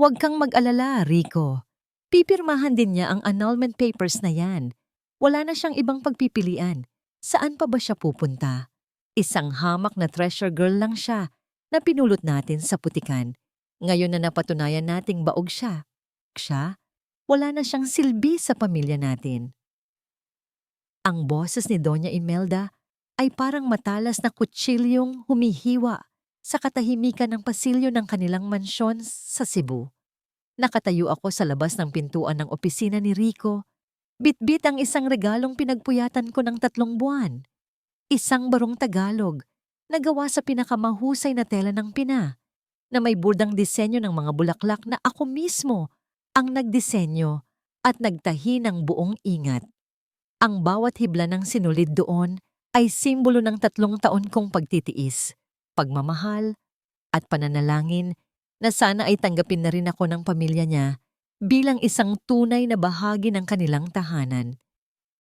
Huwag kang mag-alala, Rico. Pipirmahan din niya ang annulment papers na yan. Wala na siyang ibang pagpipilian. Saan pa ba siya pupunta? Isang hamak na treasure girl lang siya na pinulot natin sa putikan. Ngayon na napatunayan nating baog siya. Wala na siyang silbi sa pamilya natin. Ang boses ni Doña Imelda ay parang matalas na kutsilyong humihiwa sa katahimikan ng pasilyo ng kanilang mansyon sa Cebu. Nakatayo ako sa labas ng pintuan ng opisina ni Rico. Bitbit ang isang regalong pinagpuyatan ko ng 3 buwan. Isang barong Tagalog na gawa sa pinakamahusay na tela ng Pina na may burdang disenyo ng mga bulaklak na ako mismo ang nagdisenyo at nagtahi ng buong ingat. Ang bawat hibla ng sinulid doon ay simbolo ng 3 taon kong pagtitiis, pagmamahal, at pananalangin na sana ay tanggapin na rin ako ng pamilya niya bilang isang tunay na bahagi ng kanilang tahanan.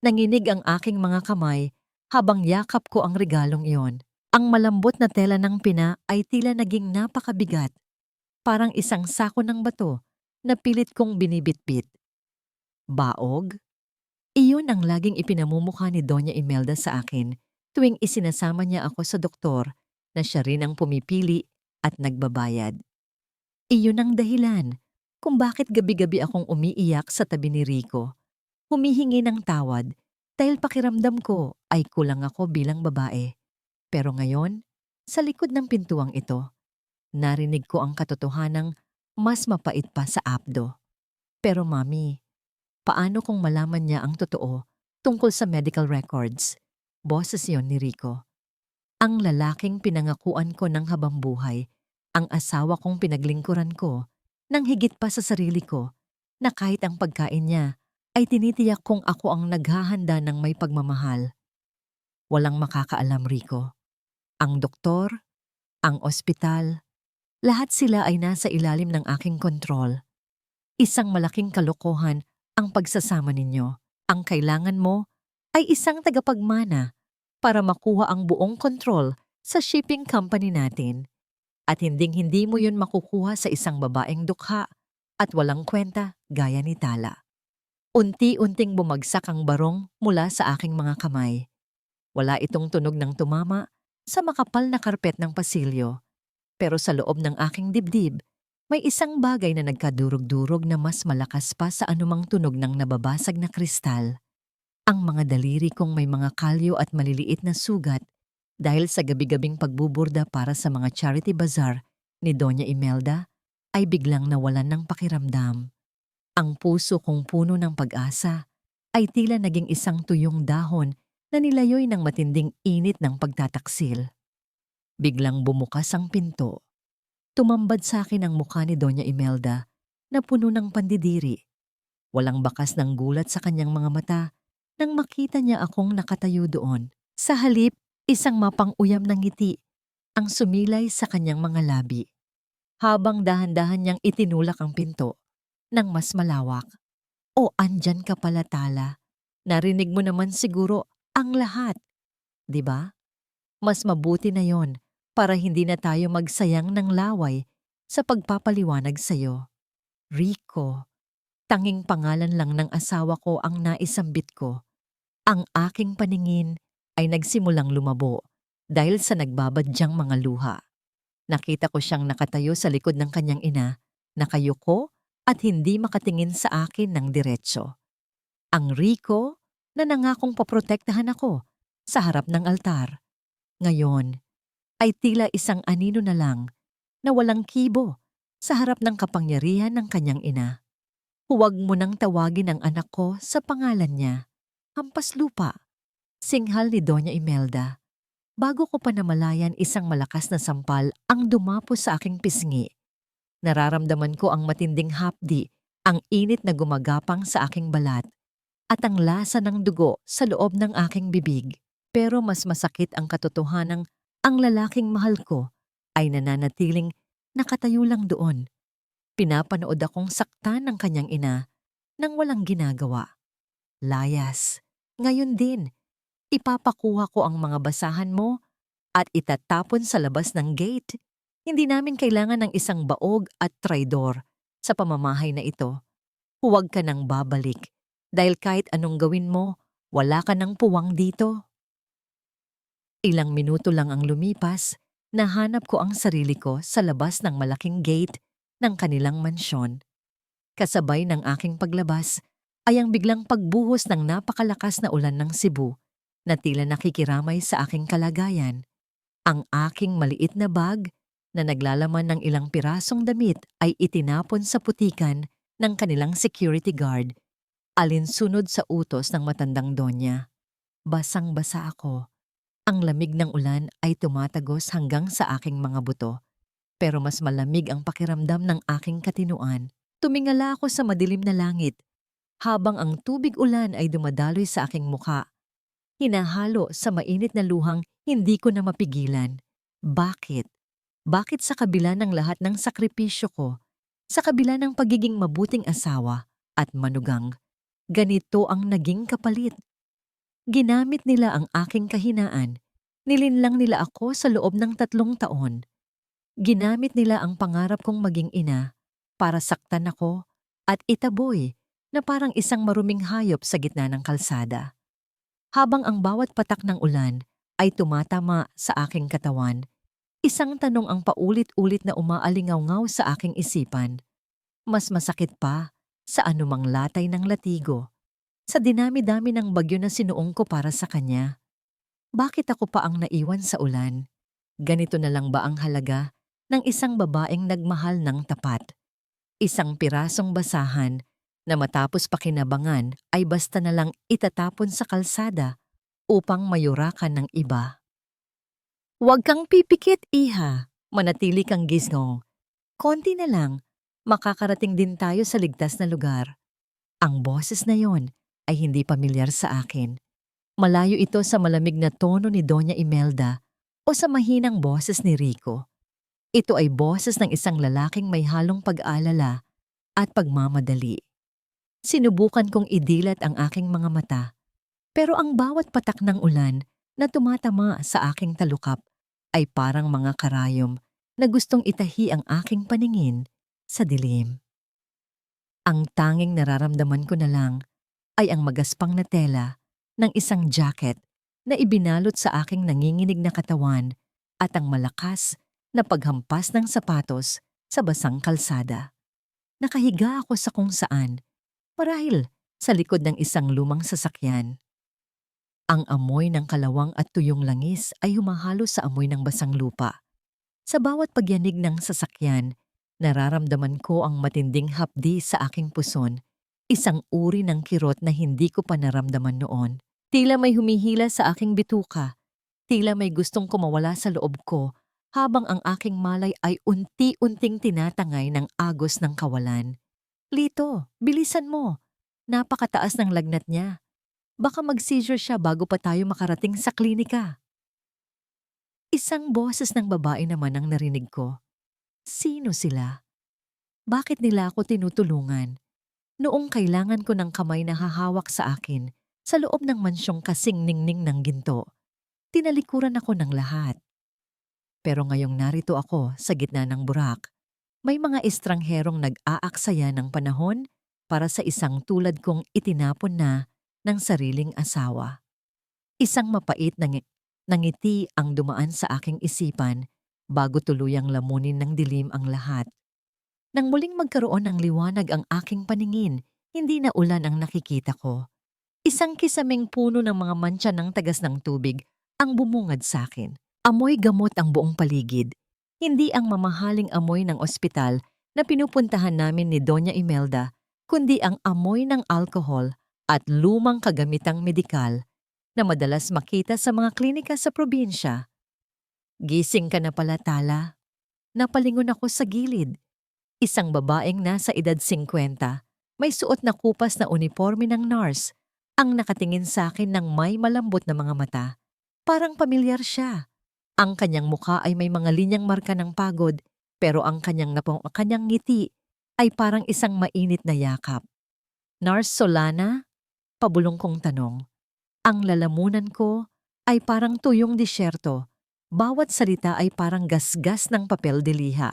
Nanginig ang aking mga kamay habang yakap ko ang regalong iyon. Ang malambot na tela ng Pina ay tila naging napakabigat, parang isang sako ng bato na pilit kong binibitbit. Baog? Iyon ang laging ipinamumukha ni Doña Imelda sa akin tuwing isinasama niya ako sa doktor na siya rin ang pumipili at nagbabayad. Iyon ang dahilan kung bakit gabi-gabi akong umiiyak sa tabi ni Rico. Humihingi ng tawad dahil pakiramdam ko ay kulang ako bilang babae. Pero ngayon, sa likod ng pintuang ito, narinig ko ang katotohanang mas mapait pa sa apdo. Pero mami, paano kung malaman niya ang totoo tungkol sa medical records? Boses yon ni Rico. Ang lalaking pinangakuan ko ng habambuhay, ang asawa kong pinaglingkuran ko, nang higit pa sa sarili ko, na kahit ang pagkain niya ay tinitiyak kong ako ang naghahanda ng may pagmamahal. Walang makakaalam, Rico. Ang doktor, ang ospital, lahat sila ay nasa ilalim ng aking kontrol. Isang malaking kalokohan ang pagsasama ninyo. Ang kailangan mo ay isang tagapagmana para makuha ang buong kontrol sa shipping company natin. At hinding-hindi mo yun makukuha sa isang babaeng dukha at walang kwenta gaya ni Tala. Unti-unting bumagsak ang barong mula sa aking mga kamay. Wala itong tunog ng tumama sa makapal na karpet ng pasilyo. Pero sa loob ng aking dibdib, may isang bagay na nagkadurog-durog na mas malakas pa sa anumang tunog ng nababasag na kristal. Ang mga daliri kong may mga kalyo at maliliit na sugat dahil sa gabi-gabing pagbuburda para sa mga charity bazaar ni Doña Imelda ay biglang nawalan ng pakiramdam. Ang puso kong puno ng pag-asa ay tila naging isang tuyong dahon na nilayoy ng matinding init ng pagtataksil. Biglang bumukas ang pinto. Tumambad sa akin ang mukha ni Doña Imelda na puno ng pandidiri. Walang bakas ng gulat sa kanyang mga mata nang makita niya akong nakatayo doon. Sa halip, isang mapang-uyam na ngiti ang sumilay sa kanyang mga labi. Habang dahan-dahan niyang itinulak ang pinto ng mas malawak. O andyan ka pala, Tala. Narinig mo naman siguro ang lahat, di ba? Mas mabuti na yon para hindi na tayo magsayang ng laway sa pagpapaliwanag sa'yo. Rico, tanging pangalan lang ng asawa ko ang naisambit ko. Ang aking paningin ay nagsimulang lumabo dahil sa nagbabadyang mga luha. Nakita ko siyang nakatayo sa likod ng kanyang ina, nakayuko at hindi makatingin sa akin ng diretso. Ang Rico na nangakong paprotektahan ako sa harap ng altar. Ngayon ay tila isang anino na lang na walang kibo sa harap ng kapangyarihan ng kanyang ina. Huwag mo nang tawagin ang anak ko sa pangalan niya. Hampas lupa, singhal ni Doña Imelda. Bago ko pa namalayan, isang malakas na sampal ang dumapo sa aking pisngi. Nararamdaman ko ang matinding hapdi, ang init na gumagapang sa aking balat, at ang lasa ng dugo sa loob ng aking bibig. Pero mas masakit ang katotohanang ang lalaking mahal ko ay nananatiling nakatayo lang doon. Pinapanood akong saktan ng kanyang ina nang walang ginagawa. Layas, ngayon din, ipapakuha ko ang mga basahan mo at itatapon sa labas ng gate. Hindi namin kailangan ng isang baog at traidor Sa pamamahay na ito, huwag ka nang babalik dahil kahit anong gawin mo, wala ka nang puwang dito. Ilang minuto lang ang lumipas, nahanap ko ang sarili ko sa labas ng malaking gate ng kanilang mansyon. Kasabay ng aking paglabas ay ang biglang pagbuhos ng napakalakas na ulan ng Cebu na tila nakikiramay sa aking kalagayan. Ang aking maliit na bag na naglalaman ng ilang pirasong damit ay itinapon sa putikan ng kanilang security guard, alinsunod sa utos ng matandang donya. Basang-basa ako. Ang lamig ng ulan ay tumatagos hanggang sa aking mga buto, pero mas malamig ang pakiramdam ng aking katinuan. Tumingala ako sa madilim na langit, habang ang tubig ulan ay dumadaloy sa aking muka. Hinahalo sa mainit na luhang hindi ko na mapigilan. Bakit? Bakit sa kabila ng lahat ng sakripisyo ko, sa kabila ng pagiging mabuting asawa at manugang, ganito ang naging kapalit? Ginamit nila ang aking kahinaan. Nilinlang nila ako sa loob ng 3 taon. Ginamit nila ang pangarap kong maging ina para saktan ako at itaboy na parang isang maruming hayop sa gitna ng kalsada. Habang ang bawat patak ng ulan ay tumatama sa aking katawan, isang tanong ang paulit-ulit na umaalingaw-ngaw sa aking isipan. Mas masakit pa sa anumang latay ng latigo, sa dinami-dami ng bagyo na sinuong ko para sa kanya. Bakit ako pa ang naiwan sa ulan? Ganito na lang ba ang halaga ng isang babaeng nagmahal ng tapat? Isang pirasong basahan na matapos pakinabangan ay basta na lang itatapon sa kalsada upang mayurakan ng iba. Huwag kang pipikit, iha. Manatili kang gisgong. Konti na lang, makakarating din tayo sa ligtas na lugar. Ang boses na yon ay hindi pamilyar sa akin. Malayo ito sa malamig na tono ni Doña Imelda o sa mahinang boses ni Rico. Ito ay boses ng isang lalaking may halong pag-alala at pagmamadali. Sinubukan kong idilat ang aking mga mata, pero ang bawat patak ng ulan na tumatama sa aking talukap ay parang mga karayom na gustong itahi ang aking paningin sa dilim. Ang tanging nararamdaman ko na lang ay ang magaspang na tela ng isang jacket na ibinalot sa aking nanginginig na katawan at ang malakas na paghampas ng sapatos sa basang kalsada. Nakahiga ako sa kung saan, marahil sa likod ng isang lumang sasakyan. Ang amoy ng kalawang at tuyong langis ay humahalo sa amoy ng basang lupa. Sa bawat pagyanig ng sasakyan, nararamdaman ko ang matinding hapdi sa aking puson, isang uri ng kirot na hindi ko pa naramdaman noon. Tila may humihila sa aking bituka, tila may gustong kumawala sa loob ko habang ang aking malay ay unti-unting tinatangay ng agos ng kawalan. Lito, bilisan mo. Napakataas ng lagnat niya. Baka mag-seizure siya bago pa tayo makarating sa klinika. Isang boses ng babae naman ang narinig ko. Sino sila? Bakit nila ako tinutulungan? Noong kailangan ko ng kamay na hahawak sa akin sa loob ng mansyong kasing ningning ng ginto, tinalikuran ako ng lahat. Pero ngayong narito ako sa gitna ng burak, may mga estrangherong nag-aaksaya ng panahon para sa isang tulad kong itinapon na ng sariling asawa. Isang mapait na ngiti ang dumaan sa aking isipan bago tuluyang lamunin ng dilim ang lahat. Nang muling magkaroon ng liwanag ang aking paningin, hindi na ulan ang nakikita ko. Isang kisaming puno ng mga mantsa ng tagas ng tubig ang bumungad sa akin. Amoy gamot ang buong paligid, hindi ang mamahaling amoy ng ospital na pinupuntahan namin ni Doña Imelda, kundi ang amoy ng alkohol at lumang kagamitang medikal na madalas makita sa mga klinika sa probinsya. Gising ka na pala, Tala. Napalingon ako sa gilid. Isang babaeng nasa edad 50, may suot na kupas na uniforme ng nurse, ang nakatingin sa akin ng may malambot na mga mata. Parang pamilyar siya. Ang kanyang mukha ay may mga linyang marka ng pagod, pero ang kanyang ngiti ay parang isang mainit na yakap. Nurse Solana? Pabulong kong tanong. Ang lalamunan ko ay parang tuyong disyerto. Bawat salita ay parang gasgas ng papel de liha.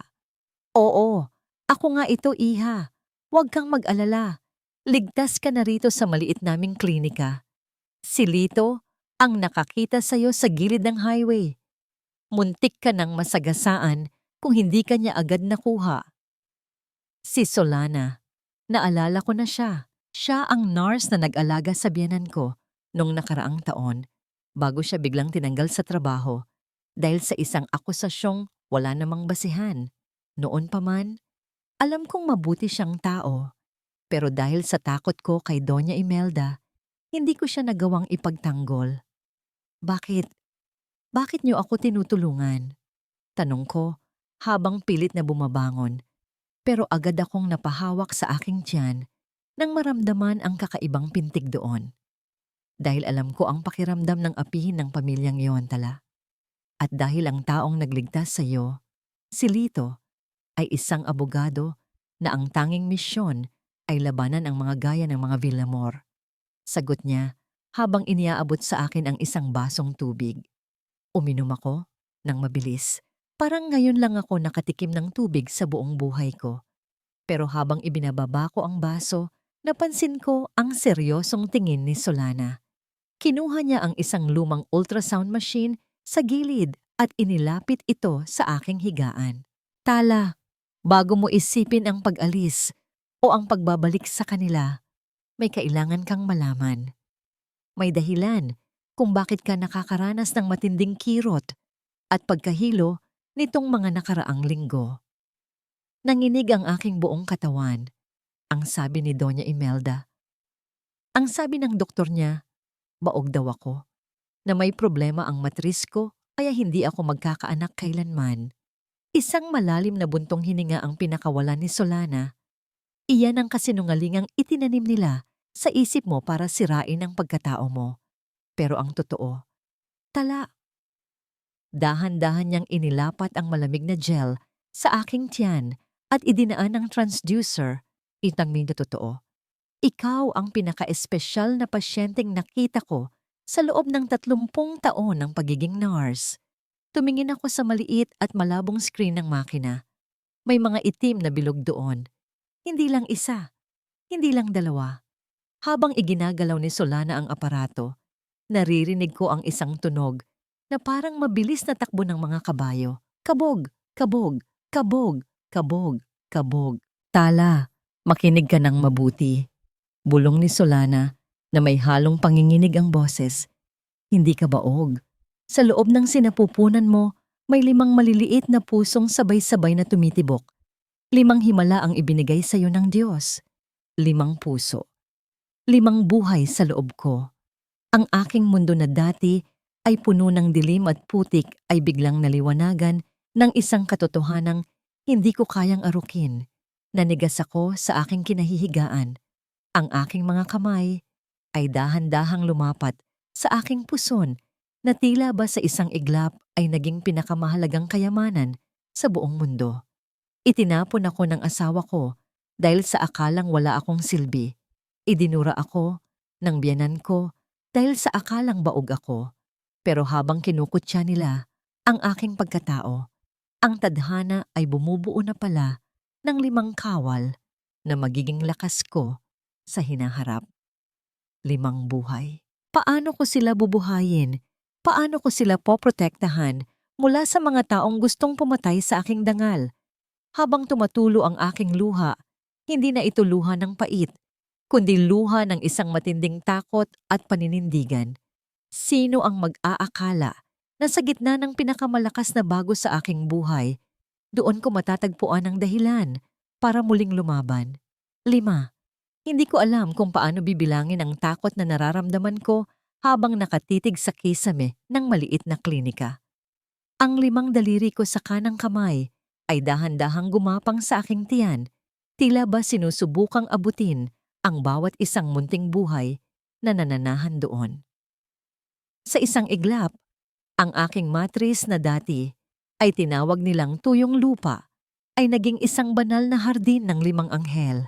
Oo, Ako nga ito, iha. Huwag kang mag-alala. Ligtas ka na rito sa maliit naming klinika. Si Lito ang nakakita sa'yo sa gilid ng highway. Muntik ka ng masagasaan kung hindi ka niya agad nakuha. Si Solana. Naalala ko na siya. Siya ang nurse na nag-alaga sa biyenan ko nung nakaraang taon bago siya biglang tinanggal sa trabaho dahil sa isang akusasyong wala namang basihan. Noon pa man, alam kong mabuti siyang tao, pero dahil sa takot ko kay Doña Imelda, hindi ko siya nagawang ipagtanggol. Bakit? Bakit niyo ako tinutulungan? Tanong ko habang pilit na bumabangon, pero agad akong napahawak sa aking tiyan nang maramdaman ang kakaibang pintig doon. Dahil alam ko ang pakiramdam ng apihin ng pamilyang iyon, tala. At dahil ang taong nagligtas sa iyo, si Lito, ay isang abogado na ang tanging misyon ay labanan ang mga gaya ng mga Villamor. Sagot niya habang iniaabot sa akin ang isang basong tubig. Uminom ako ng mabilis. Parang ngayon lang ako nakatikim ng tubig sa buong buhay ko. Pero habang ibinababa ko ang baso, napansin ko ang seryosong tingin ni Solana. Kinuha niya ang isang lumang ultrasound machine sa gilid at inilapit ito sa aking higaan. Tala, bago mo isipin ang pag-alis o ang pagbabalik sa kanila, may kailangan kang malaman. May dahilan kung bakit ka nakakaranas ng matinding kirot at pagkahilo nitong mga nakaraang linggo. Nanginig ang aking buong katawan, ang sabi ni Doña Imelda. Ang sabi ng doktor niya, baog daw ako, na may problema ang matris ko kaya hindi ako magkakaanak kailanman. Isang malalim na buntong hininga ang pinakawalan ni Solana. Iyan ang kasinungalingang itinanim nila sa isip mo para sirain ang pagkatao mo. Pero ang totoo, tala. Dahan-dahan niyang inilapat ang malamig na gel sa aking tiyan at idinaan ng transducer. Itang may totoo. Ikaw ang pinaka-espesyal na pasyenteng nakita ko sa loob ng 30 taon ng pagiging nurse. Tumingin ako sa maliit at malabong screen ng makina. May mga itim na bilog doon. Hindi lang isa, hindi lang dalawa. Habang iginagalaw ni Solana ang aparato, naririnig ko ang isang tunog na parang mabilis na takbo ng mga kabayo. Kabog, kabog, kabog, kabog, kabog. Tala, makinig ka ng mabuti. Bulong ni Solana na may halong panginginig ang boses. Hindi ka baog. Sa loob ng sinapupunan mo, may 5 maliliit na pusong sabay-sabay na tumitibok. 5 himala ang ibinigay sa iyo ng Diyos. 5 puso. 5 buhay sa loob ko. Ang aking mundo na dati ay puno ng dilim at putik ay biglang naliwanagan ng isang katotohanang hindi ko kayang arukin. Nanigas ako sa aking kinahihigaan. Ang aking mga kamay ay dahan-dahang lumapat sa aking puson na tila ba sa isang iglap ay naging pinakamahalagang kayamanan sa buong mundo. Itinapon ako ng asawa ko dahil sa akalang wala akong silbi. Idinura ako ng biyenan ko dahil sa akalang baog ako. Pero habang kinukutya nila ang aking pagkatao, ang tadhana ay bumubuo na pala ng 5 kawal na magiging lakas ko sa hinaharap. 5 buhay. Paano ko sila bubuhayin? Paano ko sila poprotektahan mula sa mga taong gustong pumatay sa aking dangal? Habang tumatulo ang aking luha, hindi na ito luha ng pait, kundi luha ng isang matinding takot at paninindigan. Sino ang mag-aakala na sa gitna ng pinakamalakas na bago sa aking buhay, doon ko matatagpuan ang dahilan para muling lumaban? 5. Hindi ko alam kung paano bibilangin ang takot na nararamdaman ko habang nakatitig sa kisame ng maliit na klinika. Ang 5 daliri ko sa kanang kamay ay dahan-dahang gumapang sa aking tiyan, tila ba sinusubukang abutin ang bawat isang munting buhay na nananahan doon. Sa isang iglap, ang aking matris na dati ay tinawag nilang tuyong lupa ay naging isang banal na hardin ng 5 anghel.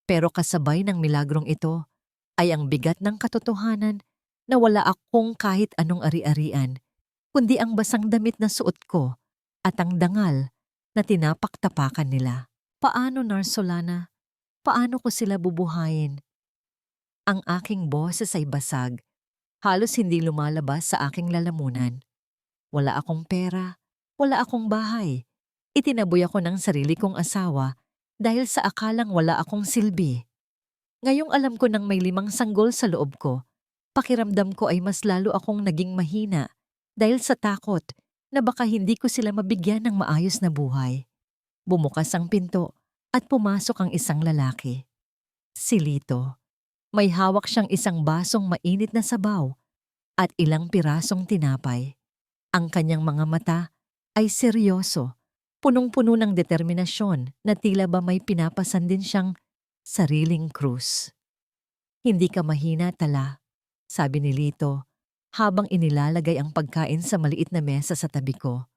Pero kasabay ng milagrong ito ay ang bigat ng katotohanan na wala akong kahit anong ari-arian, kundi ang basang damit na suot ko at ang dangal na tinapaktapakan nila. Paano, Narsolana? Paano ko sila bubuhayin? Ang aking boses ay basag. Halos hindi lumalabas sa aking lalamunan. Wala akong pera, wala akong bahay. Itinaboy ako ng sarili kong asawa dahil sa akalang wala akong silbi. Ngayong alam ko nang may 5 sanggol sa loob ko, pakiramdam ko ay mas lalo akong naging mahina dahil sa takot na baka hindi ko sila mabigyan ng maayos na buhay. Bumukas ang pinto at pumasok ang isang lalaki. Si Lito. May hawak siyang isang basong mainit na sabaw at ilang pirasong tinapay. Ang kanyang mga mata ay seryoso, punong-puno ng determinasyon na tila ba may pinapasan din siyang sariling krus. Hindi ka mahina, Tala, sabi ni Lito habang inilalagay ang pagkain sa maliit na mesa sa tabi ko.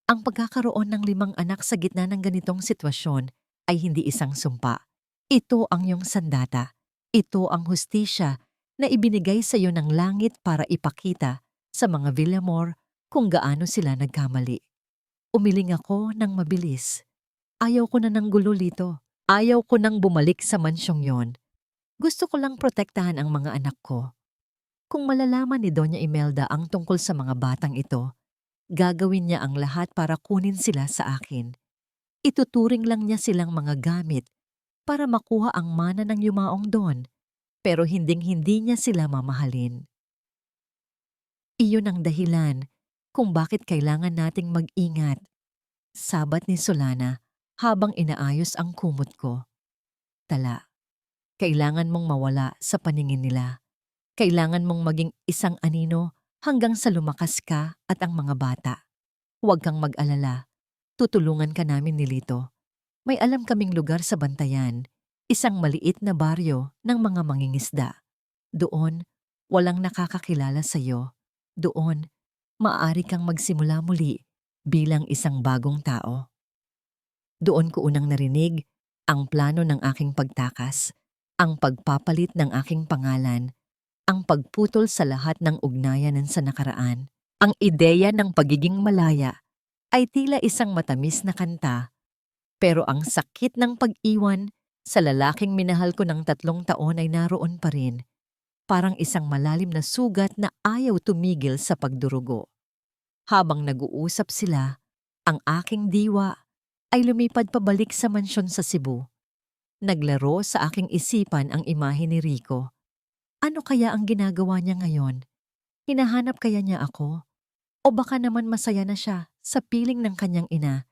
Ang pagkakaroon ng 5 anak sa gitna ng ganitong sitwasyon ay hindi isang sumpa. Ito ang iyong sandata. Ito ang hustisya na ibinigay sa iyo ng langit para ipakita sa mga Villamor kung gaano sila nagkamali. Umiling ako ng mabilis. Ayaw ko na ng gulo, Lito. Ayaw ko nang bumalik sa mansyong yon. Gusto ko lang protektahan ang mga anak ko. Kung malalaman ni Doña Imelda ang tungkol sa mga batang ito, gagawin niya ang lahat para kunin sila sa akin. Ituturing lang niya silang mga gamit para makuha ang mana ng yumaong Don, pero hinding-hindi niya sila mamahalin. Iyon ang dahilan kung bakit kailangan nating mag-ingat. Sabat ni Solana habang inaayos ang kumot ko. Tala, kailangan mong mawala sa paningin nila. Kailangan mong maging isang anino hanggang sa lumakas ka at ang mga bata. Huwag kang mag-alala. Tutulungan ka namin ni Lito. May alam kaming lugar sa Bantayan, isang maliit na baryo ng mga mangingisda. Doon, walang nakakakilala sa iyo. Doon, maaari kang magsimula muli bilang isang bagong tao. Doon ko unang narinig ang plano ng aking pagtakas, ang pagpapalit ng aking pangalan, ang pagputol sa lahat ng ugnayan sa nakaraan. Ang ideya ng pagiging malaya ay tila isang matamis na kanta, pero ang sakit ng pag-iwan sa lalaking minahal ko ng 3 taon ay naroon pa rin, parang isang malalim na sugat na ayaw tumigil sa pagdurugo. Habang nag-uusap sila, ang aking diwa ay lumipad pabalik sa mansyon sa Cebu. Naglaro sa aking isipan ang imahe ni Rico. Ano kaya ang ginagawa niya ngayon? Hinahanap kaya niya ako? O baka naman masaya na siya sa piling ng kanyang ina?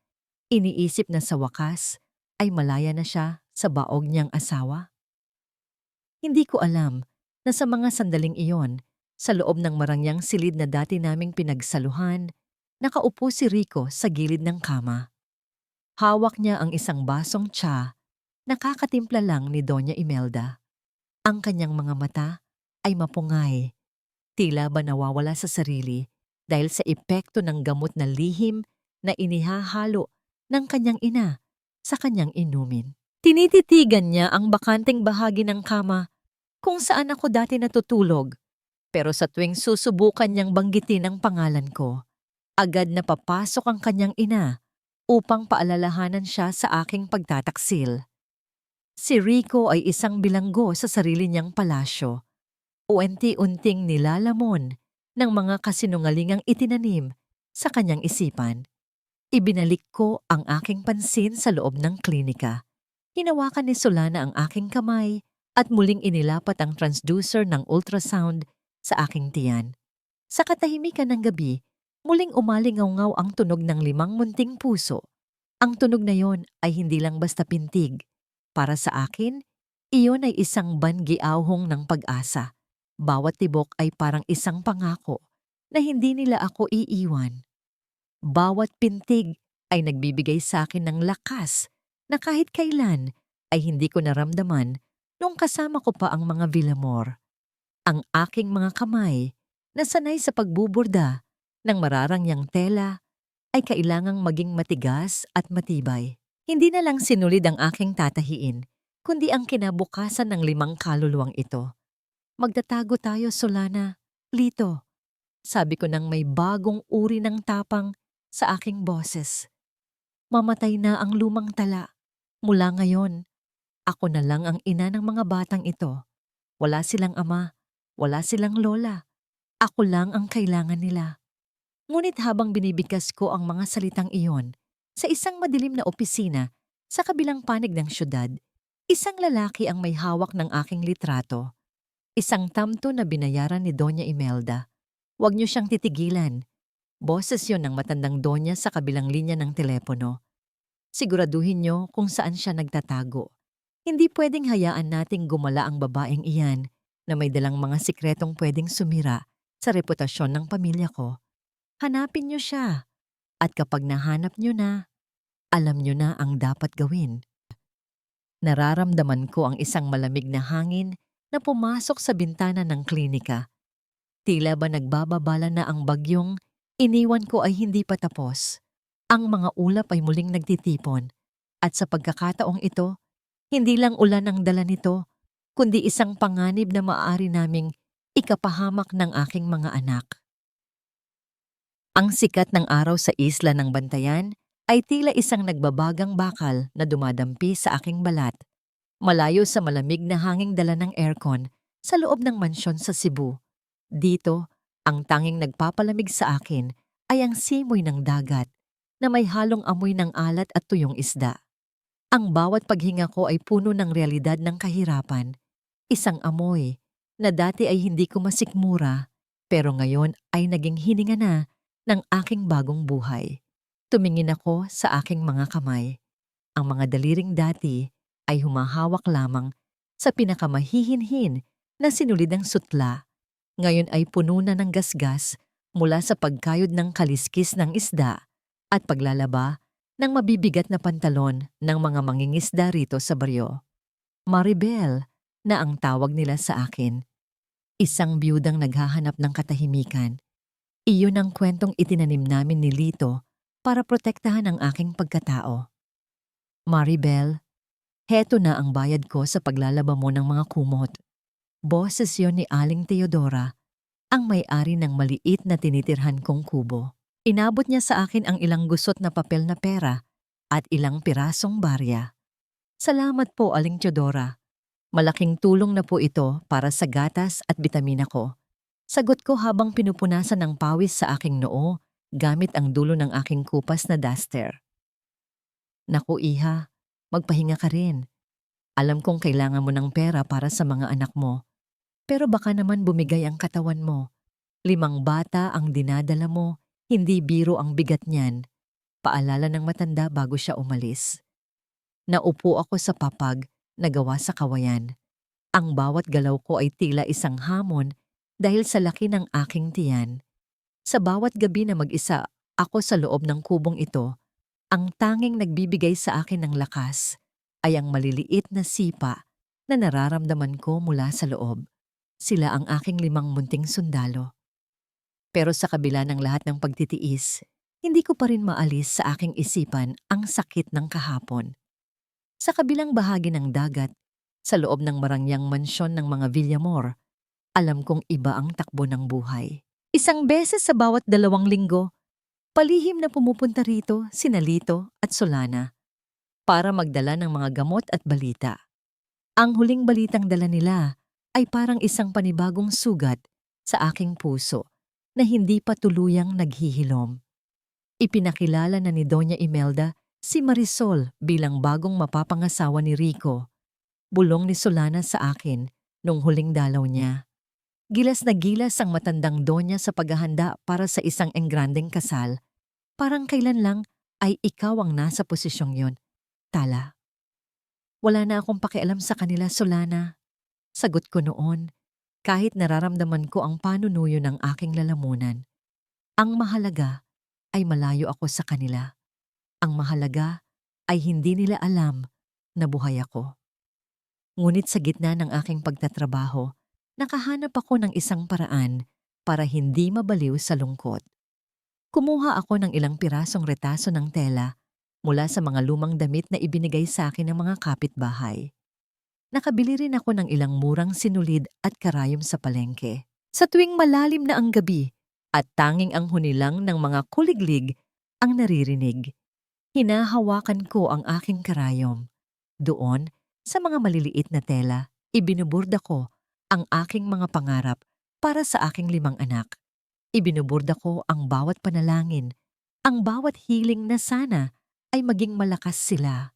Iniisip na sa wakas ay malaya na siya sa baog niyang asawa? Hindi ko alam na sa mga sandaling iyon, sa loob ng marangyang silid na dati naming pinagsaluhan, nakaupo si Rico sa gilid ng kama. Hawak niya ang isang basong tsa, nakakatimpla lang ni Doña Imelda. Ang kanyang mga mata ay mapungay, tila ba nawawala sa sarili dahil sa epekto ng gamot na lihim na inihahalo ng kanyang ina sa kanyang inumin. Tinititigan niya ang bakanteng bahagi ng kama kung saan ako dati natutulog, pero sa tuwing susubukan niyang banggitin ang pangalan ko, agad na papasok ang kanyang ina upang paalalahanan siya sa aking pagtataksil. Si Rico ay isang bilanggo sa sarili niyang palasyo. Unti-unting nilalamon ng mga kasinungalingang itinanim sa kanyang isipan. Ibinalik ko ang aking pansin sa loob ng klinika. Hinawakan ni Solana ang aking kamay at muling inilapat ang transducer ng ultrasound sa aking tiyan. Sa katahimikan ng gabi, muling umalingaw-ngaw ang tunog ng 5 munting puso. Ang tunog na yon ay hindi lang basta pintig. Para sa akin, iyon ay isang bangiauhong ng pag-asa. Bawat tibok ay parang isang pangako na hindi nila ako iiwan. Bawat pintig ay nagbibigay sa akin ng lakas na kahit kailan ay hindi ko naramdaman nung kasama ko pa ang mga Villamor. Ang aking mga kamay na sanay sa pagbuburda ng mararangyang tela ay kailangang maging matigas at matibay. Hindi na lang sinulid ang aking tatahiin, kundi ang kinabukasan ng 5 kaluluwang ito. Magtatago tayo, Solana, Lito, sabi ko nang may bagong uri ng tapang sa aking boses. Mamatay na ang lumang tala. Mula ngayon, ako na lang ang ina ng mga batang ito. Wala silang ama, wala silang lola. Ako lang ang kailangan nila. Ngunit habang binibigkas ko ang mga salitang iyon, sa isang madilim na opisina, sa kabilang panig ng syudad, isang lalaki ang may hawak ng aking litrato. Isang tamto na binayaran ni Doña Imelda. Huwag niyo siyang titigilan. Boses yon ng matandang donya sa kabilang linya ng telepono. Siguraduhin niyo kung saan siya nagtatago. Hindi pwedeng hayaan nating gumala ang babaeng iyan na may dalang mga sikretong pwedeng sumira sa reputasyon ng pamilya ko. Hanapin niyo siya. At kapag nahanap niyo na, alam niyo na ang dapat gawin. Nararamdaman ko ang isang malamig na hangin na pumasok sa bintana ng klinika. Tila ba nagbababala na ang bagyong iniwan ko ay hindi pa tapos. Ang mga ulap ay muling nagtitipon. At sa pagkakataong ito, hindi lang ulan ang dala nito, kundi isang panganib na maaari naming ikapahamak ng aking mga anak. Ang sikat ng araw sa isla ng Bantayan ay tila isang nagbabagang bakal na dumadampi sa aking balat, malayo sa malamig na hanging dala ng aircon sa loob ng mansyon sa Cebu. Dito, ang tanging nagpapalamig sa akin ay ang simoy ng dagat na may halong amoy ng alat at tuyong isda. Ang bawat paghinga ko ay puno ng realidad ng kahirapan, isang amoy na dati ay hindi ko masikmura pero ngayon ay naging hininga na ng aking bagong buhay. Tumingin ako sa aking mga kamay. Ang mga daliring dati ay humahawak lamang sa pinakamahihinhin na sinulidang sutla. Ngayon ay puno na ng gasgas mula sa pagkayod ng kaliskis ng isda at paglalaba ng mabibigat na pantalon ng mga mangingisda rito sa baryo. Maribel na ang tawag nila sa akin. Isang biyudang naghahanap ng katahimikan. Iyon ang kwentong itinanim namin ni Lito para protektahan ang aking pagkatao. Maribel, heto na ang bayad ko sa paglalaba mo ng mga kumot. Boses yon ni Aling Teodora, ang may-ari ng maliit na tinitirhan kong kubo. Inabot niya sa akin ang ilang gusot na papel na pera at ilang pirasong barya. Salamat po, Aling Teodora. Malaking tulong na po ito para sa gatas at bitamina ko. Sagot ko habang pinupunasan ng pawis sa aking noo gamit ang dulo ng aking kupas na duster. Naku iha, magpahinga ka rin. Alam kong kailangan mo ng pera para sa mga anak mo. Pero baka naman bumigay ang katawan mo. 5 bata ang dinadala mo, hindi biro ang bigat niyan. Paalala ng matanda bago siya umalis. Naupo ako sa papag na gawa sa kawayan. Ang bawat galaw ko ay tila isang hamon dahil sa laki ng aking tiyan. Sa bawat gabi na mag-isa ako sa loob ng kubong ito, ang tanging nagbibigay sa akin ng lakas ay ang maliliit na sipa na nararamdaman ko mula sa loob. Sila ang aking 5 munting sundalo. Pero sa kabila ng lahat ng pagtitiis, hindi ko pa rin maalis sa aking isipan ang sakit ng kahapon. Sa kabilang bahagi ng dagat, sa loob ng marangyang mansyon ng mga Villamor, alam kong iba ang takbo ng buhay. Isang beses sa bawat 2 linggo, palihim na pumupunta rito sina Lito at Solana para magdala ng mga gamot at balita. Ang huling balitang dala nila ay parang isang panibagong sugat sa aking puso na hindi pa tuluyang naghihilom. Ipinakilala na ni Doña Imelda si Marisol bilang bagong mapapangasawa ni Rico. Bulong ni Solana sa akin nung huling dalaw niya. Gilas na gilas ang matandang donya sa paghahanda para sa isang engrandeng kasal. Parang kailan lang ay ikaw ang nasa posisyong yon. Tala. Wala na akong pakialam sa kanila, Solana. Sagot ko noon, kahit nararamdaman ko ang panunuyo ng aking lalamunan. Ang mahalaga ay malayo ako sa kanila. Ang mahalaga ay hindi nila alam na buhay ako. Ngunit sa gitna ng aking pagtatrabaho, nakahanap ako ng isang paraan para hindi mabaliw sa lungkot. Kumuha ako ng ilang pirasong retaso ng tela mula sa mga lumang damit na ibinigay sa akin ng mga kapitbahay. Nakabili rin ako ng ilang murang sinulid at karayom sa palengke. Sa tuwing malalim na ang gabi at tanging ang hunilang ng mga kuliglig ang naririnig, hinahawakan ko ang aking karayom. Doon, sa mga maliliit na tela, ibinuburda ko ang aking mga pangarap para sa aking 5 anak. Ibinuburda ko ang bawat panalangin, ang bawat hiling na sana ay maging malakas sila.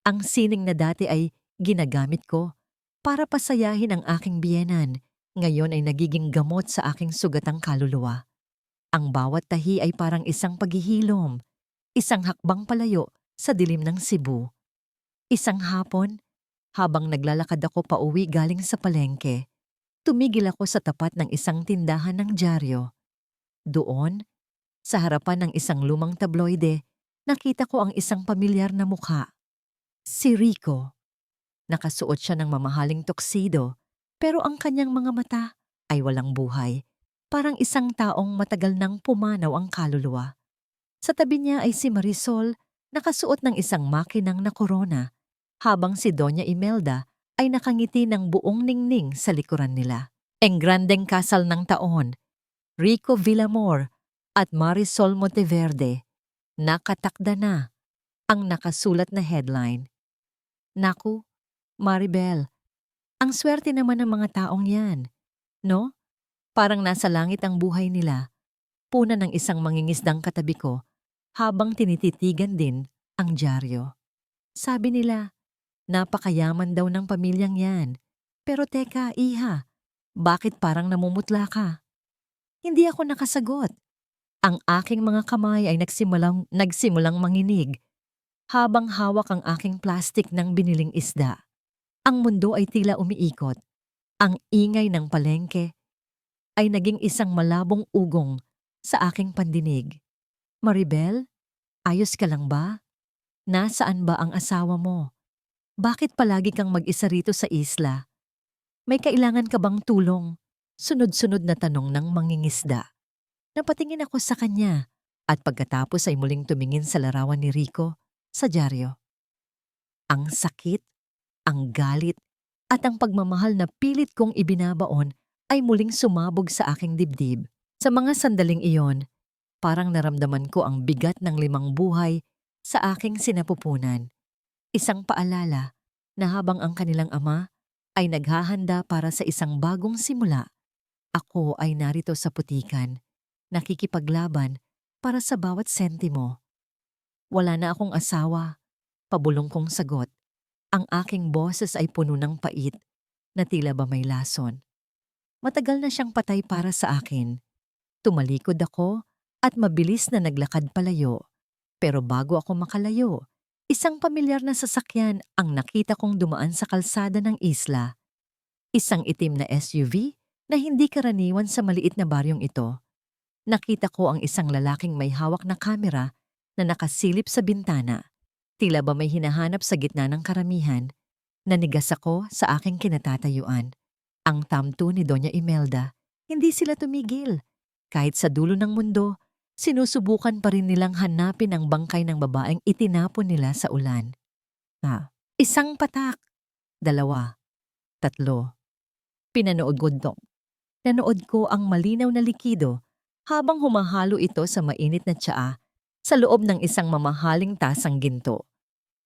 Ang sining na dati ay ginagamit ko para pasayahin ang aking biyenan, ngayon ay nagiging gamot sa aking sugatang kaluluwa. Ang bawat tahi ay parang isang paghihilom, isang hakbang palayo sa dilim ng Cebu. Isang hapon, habang naglalakad ako pauwi galing sa palengke, tumigil ako sa tapat ng isang tindahan ng dyaryo. Doon, sa harapan ng isang lumang tabloide, nakita ko ang isang pamilyar na mukha. Si Rico. Nakasuot siya ng mamahaling tuxedo, pero ang kanyang mga mata ay walang buhay. Parang isang taong matagal nang pumanaw ang kaluluwa. Sa tabi niya ay si Marisol, nakasuot ng isang makinang na korona, habang si Doña Imelda ay nakangiti ng buong ningning sa likuran nila. Engrandeng kasal ng taon, Rico Villamor at Marisol Monteverde. Nakatakda na ang nakasulat na headline. Naku, Maribel, ang swerte naman ng mga taong yan, no? Parang nasa langit ang buhay nila. Puna ng isang mangingisdang katabi ko habang tinititigan din ang dyaryo. Sabi nila, napakayaman daw ng pamilyang yan. Pero teka, iha, bakit parang namumutla ka? Hindi ako nakasagot. Ang aking mga kamay ay nagsimulang manginig habang hawak ang aking plastik ng biniling isda. Ang mundo ay tila umiikot. Ang ingay ng palengke ay naging isang malabong ugong sa aking pandinig. Maribel, ayos ka lang ba? Nasaan ba ang asawa mo? Bakit palagi kang mag-isa rito sa isla? May kailangan ka bang tulong? Sunod-sunod na tanong ng mangingisda. Napatingin ako sa kanya at pagkatapos ay muling tumingin sa larawan ni Rico sa dyaryo. Ang sakit, ang galit, at ang pagmamahal na pilit kong ibinabaon ay muling sumabog sa aking dibdib. Sa mga sandaling iyon, parang naramdaman ko ang bigat ng 5 buhay sa aking sinapupunan. Isang paalala na habang ang kanilang ama ay naghahanda para sa isang bagong simula, ako ay narito sa putikan, nakikipaglaban para sa bawat sentimo. Wala na akong asawa, pabulong kong sagot. Ang aking boses ay puno ng pait na tila ba may lason. Matagal na siyang patay para sa akin. Tumalikod ako at mabilis na naglakad palayo. Pero bago ako makalayo, isang pamilyar na sasakyan ang nakita kong dumaan sa kalsada ng isla. Isang itim na SUV na hindi karaniwan sa maliit na baryong ito. Nakita ko ang isang lalaking may hawak na kamera na nakasilip sa bintana. Tila ba may hinahanap sa gitna ng karamihan. Nanigas ako sa aking kinatatayuan. Ang tamto ni Doña Imelda, hindi sila tumigil. Kahit sa dulo ng mundo, sinusubukan pa rin nilang hanapin ang bangkay ng babaeng itinapon nila sa ulan. Isang patak, 2, 3. Nanood ko ang malinaw na likido habang humahalo ito sa mainit na tsaa sa loob ng isang mamahaling tasang ginto.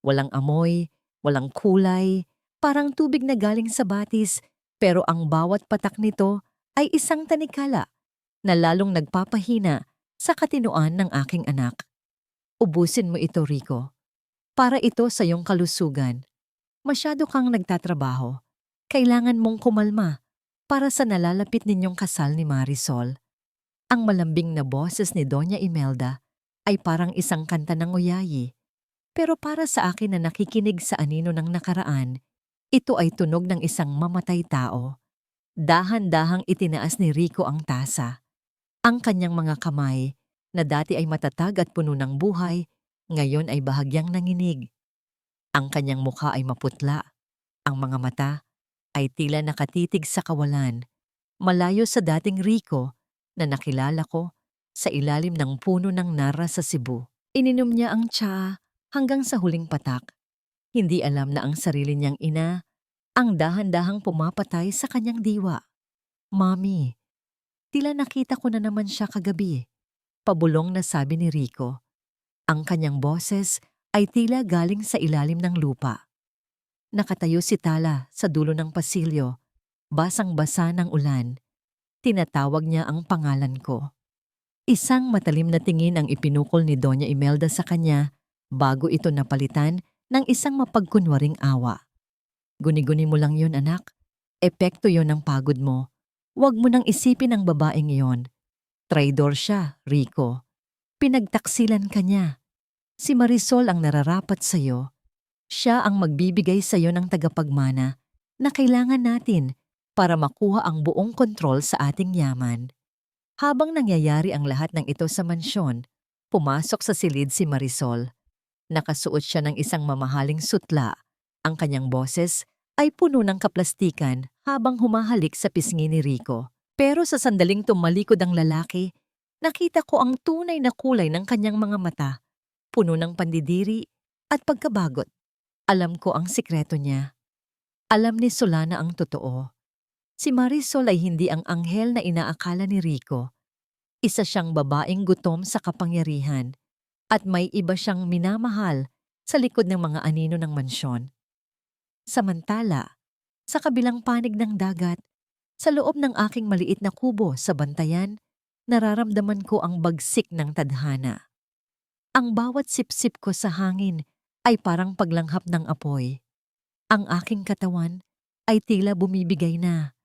Walang amoy, walang kulay, parang tubig na galing sa batis, pero ang bawat patak nito ay isang tanikala na lalong nagpapahina sa katinoan ng aking anak. Ubusin mo ito, Rico. Para ito sa iyong kalusugan. Masyado kang nagtatrabaho. Kailangan mong kumalma para sa nalalapit ninyong kasal ni Marisol. Ang malambing na boses ni Doña Imelda ay parang isang kanta ng uyayi. Pero para sa akin na nakikinig sa anino ng nakaraan, ito ay tunog ng isang mamatay tao. Dahan-dahang itinaas ni Rico ang tasa. Ang kanyang mga kamay, na dati ay matatag at puno ng buhay, ngayon ay bahagyang nanginig. Ang kanyang mukha ay maputla. Ang mga mata ay tila nakatitig sa kawalan, malayo sa dating Rico na nakilala ko sa ilalim ng puno ng nara sa Cebu. Ininom niya ang tsaa hanggang sa huling patak. Hindi alam na ang sarili niyang ina ang dahan-dahang pumapatay sa kanyang diwa. Mami, tila nakita ko na naman siya kagabi. Pabulong na sabi ni Rico. Ang kanyang boses ay tila galing sa ilalim ng lupa. Nakatayo si Tala sa dulo ng pasilyo, basang-basa ng ulan. Tinatawag niya ang pangalan ko. Isang matalim na tingin ang ipinukol ni Doña Imelda sa kanya bago ito napalitan ng isang mapagkunwaring awa. Guni-guni mo lang yun, anak. Epekto yon ng pagod mo. Huwag mo nang isipin ang babaeng yon. Traidor siya, Rico. Pinagtaksilan ka niya. Si Marisol ang nararapat sa'yo. Siya ang magbibigay sa'yo ng tagapagmana na kailangan natin para makuha ang buong kontrol sa ating yaman. Habang nangyayari ang lahat ng ito sa mansyon, pumasok sa silid si Marisol. Nakasuot siya ng isang mamahaling sutla. Ang kanyang boses ay puno ng kaplastikan habang humahalik sa pisngi ni Rico. Pero sa sandaling tumalikod ang lalaki, nakita ko ang tunay na kulay ng kanyang mga mata, puno ng pandidiri at pagkabagot. Alam ko ang sikreto niya. Alam ni Solana ang totoo. Si Marisol ay hindi ang anghel na inaakala ni Rico. Isa siyang babaeng gutom sa kapangyarihan at may iba siyang minamahal sa likod ng mga anino ng mansyon. Samantala, sa kabilang panig ng dagat, sa loob ng aking maliit na kubo sa bantayan, nararamdaman ko ang bagsik ng tadhana. Ang bawat sipsip ko sa hangin ay parang paglanghap ng apoy. Ang aking katawan ay tila bumibigay na.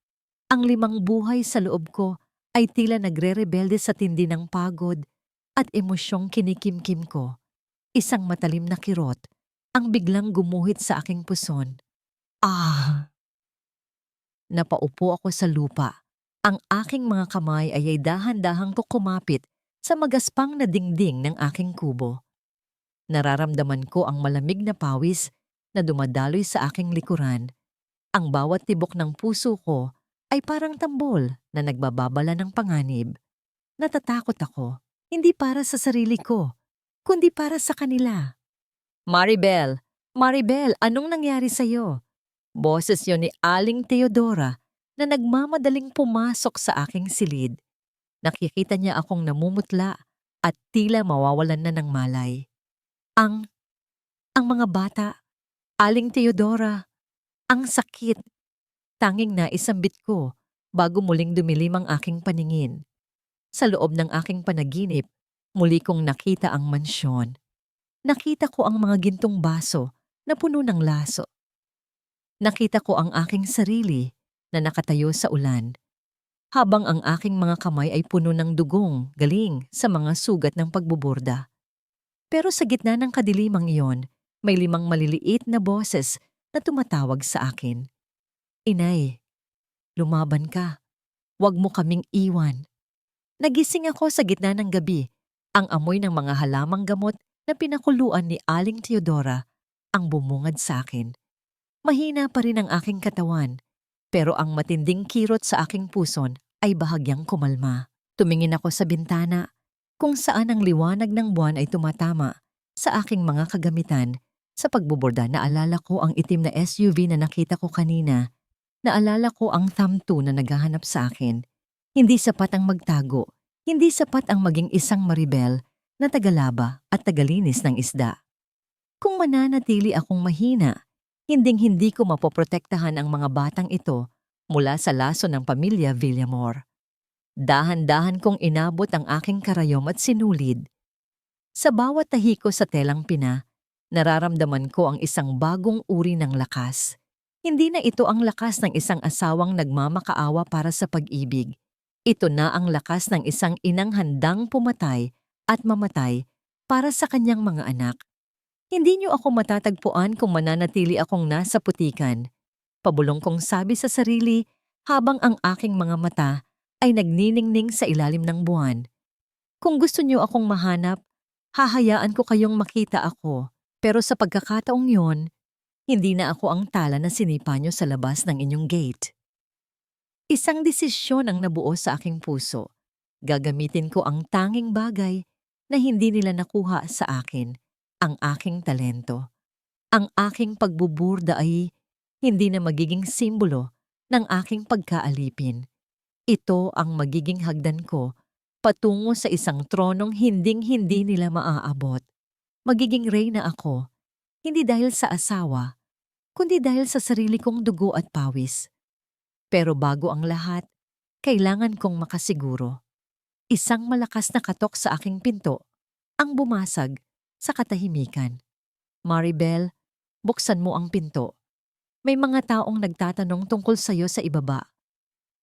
Ang 5 buhay sa loob ko ay tila nagre-rebelde sa tindi ng pagod at emosyong kinikimkim ko. Isang matalim na kirot ang biglang gumuhit sa aking puson. Napaupo ako sa lupa. Ang aking mga kamay ay dahan-dahang ko kumapit sa magaspang na dingding ng aking kubo. Nararamdaman ko ang malamig na pawis na dumadaloy sa aking likuran. Ang bawat tibok ng puso ko ay parang tambol na nagbababala ng panganib. Natatakot ako, hindi para sa sarili ko, kundi para sa kanila. Maribel! Maribel, anong nangyari sa'yo? Boses yon ni Aling Teodora na nagmamadaling pumasok sa aking silid. Nakikita niya akong namumutla at tila mawawalan na ng malay. Ang mga bata, Aling Teodora, ang sakit. Tanging naisambit ko bago muling dumilim ang aking paningin. Sa loob ng aking panaginip, muli kong nakita ang mansyon. Nakita ko ang mga gintong baso na puno ng laso. Nakita ko ang aking sarili na nakatayo sa ulan, habang ang aking mga kamay ay puno ng dugong galing sa mga sugat ng pagbuburda. Pero sa gitna ng kadilimang iyon, may 5 maliliit na boses na tumatawag sa akin. Inay, lumaban ka. Huwag mo kaming iwan. Nagising ako sa gitna ng gabi. Ang amoy ng mga halamang gamot na pinakuluan ni Aling Teodora ang bumungad sa akin. Mahina pa rin ang aking katawan, pero ang matinding kirot sa aking puson ay bahagyang kumalma. Tumingin ako sa bintana kung saan ang liwanag ng buwan ay tumatama sa aking mga kagamitan. Sa pagbuborda, naalala ko ang itim na SUV na nakita ko kanina. Naalala ko ang thumbtack na naghahanap sa akin. Hindi sapat ang magtago, hindi sapat ang maging isang Maribel na tagalaba at tagalinis ng isda. Kung mananatili akong mahina, hinding-hindi ko mapoprotektahan ang mga batang ito mula sa laso ng pamilya Villamor. Dahan-dahan kong inabot ang aking karayom at sinulid. Sa bawat tahi ko sa telang pina, nararamdaman ko ang isang bagong uri ng lakas. Hindi na ito ang lakas ng isang asawang nagmamakaawa para sa pag-ibig. Ito na ang lakas ng isang inang handang pumatay at mamatay para sa kanyang mga anak. Hindi niyo ako matatagpuan kung mananatili akong nasa putikan. Pabulong kong sabi sa sarili habang ang aking mga mata ay nagniningning sa ilalim ng buwan. Kung gusto niyo akong mahanap, hahayaan ko kayong makita ako. Pero sa pagkakataong yon, hindi na ako ang tala na sinipa niyo sa labas ng inyong gate. Isang desisyon ang nabuo sa aking puso. Gagamitin ko ang tanging bagay na hindi nila nakuha sa akin, ang aking talento. Ang aking pagbuburda ay hindi na magiging simbolo ng aking pagkaalipin. Ito ang magiging hagdan ko patungo sa isang tronong hinding-hindi nila maaabot. Magiging reyna ako, hindi dahil sa asawa, kundi dahil sa sarili kong dugo at pawis. Pero bago ang lahat, kailangan kong makasiguro. Isang malakas na katok sa aking pinto ang bumasag sa katahimikan. Maribel, buksan mo ang pinto. May mga taong nagtatanong tungkol sa iyo sa ibaba.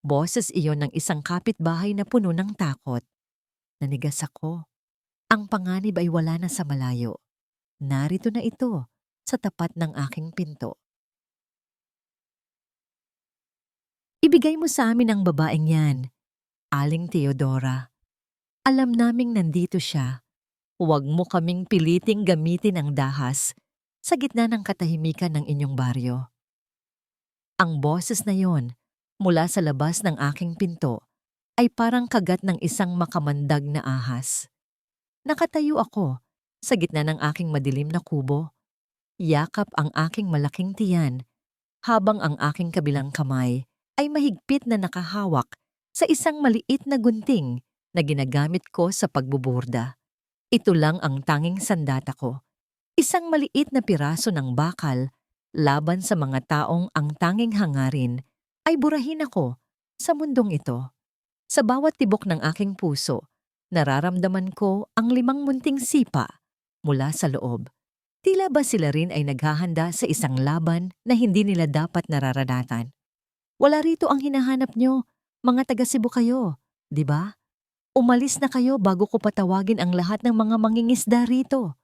Boses iyon ng isang kapitbahay na puno ng takot. Nanigas ako. Ang panganib ay wala na sa malayo. Narito na ito sa tapat ng aking pinto. Ibigay mo sa amin ang babaeng yan, Aling Teodora. Alam naming nandito siya. Huwag mo kaming piliting gamitin ang dahas sa gitna ng katahimikan ng inyong baryo. Ang boses na yon, mula sa labas ng aking pinto, ay parang kagat ng isang makamandag na ahas. Nakatayo ako sa gitna ng aking madilim na kubo. Yakap ang aking malaking tiyan, habang ang aking kabilang kamay ay mahigpit na nakahawak sa isang maliit na gunting na ginagamit ko sa pagbuburda. Ito lang ang tanging sandata ko. Isang maliit na piraso ng bakal laban sa mga taong ang tanging hangarin ay burahin ako sa mundong ito. Sa bawat tibok ng aking puso, nararamdaman ko ang 5 munting sipa mula sa loob. Tila ba sila rin ay naghahanda sa isang laban na hindi nila dapat nararanatan? Wala rito ang hinahanap nyo, mga taga Cebu kayo, di ba? Umalis na kayo bago ko patawagin ang lahat ng mga mangingisda rito.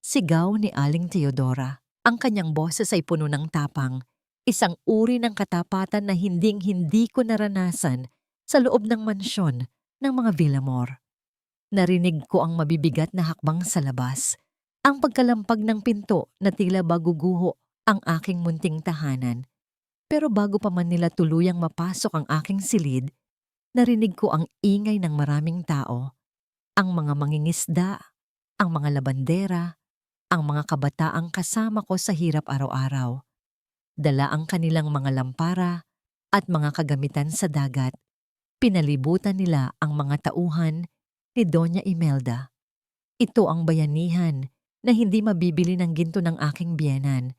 Sigaw ni Aling Teodora. Ang kanyang boses ay puno ng tapang, isang uri ng katapatan na hinding-hindi ko naranasan sa loob ng mansyon ng mga Villamor. Narinig ko ang mabibigat na hakbang sa labas, ang pagkalampag ng pinto na tila baguguho ang aking munting tahanan. Pero bago pa man nila tuluyang mapasok ang aking silid, narinig ko ang ingay ng maraming tao, ang mga mangingisda, ang mga labandera, ang mga kabataang kasama ko sa hirap araw-araw. Dala ang kanilang mga lampara at mga kagamitan sa dagat. Pinalibutan nila ang mga tauhan ni Doña Imelda. Ito ang bayanihan na hindi mabibili ng ginto ng aking biyenan.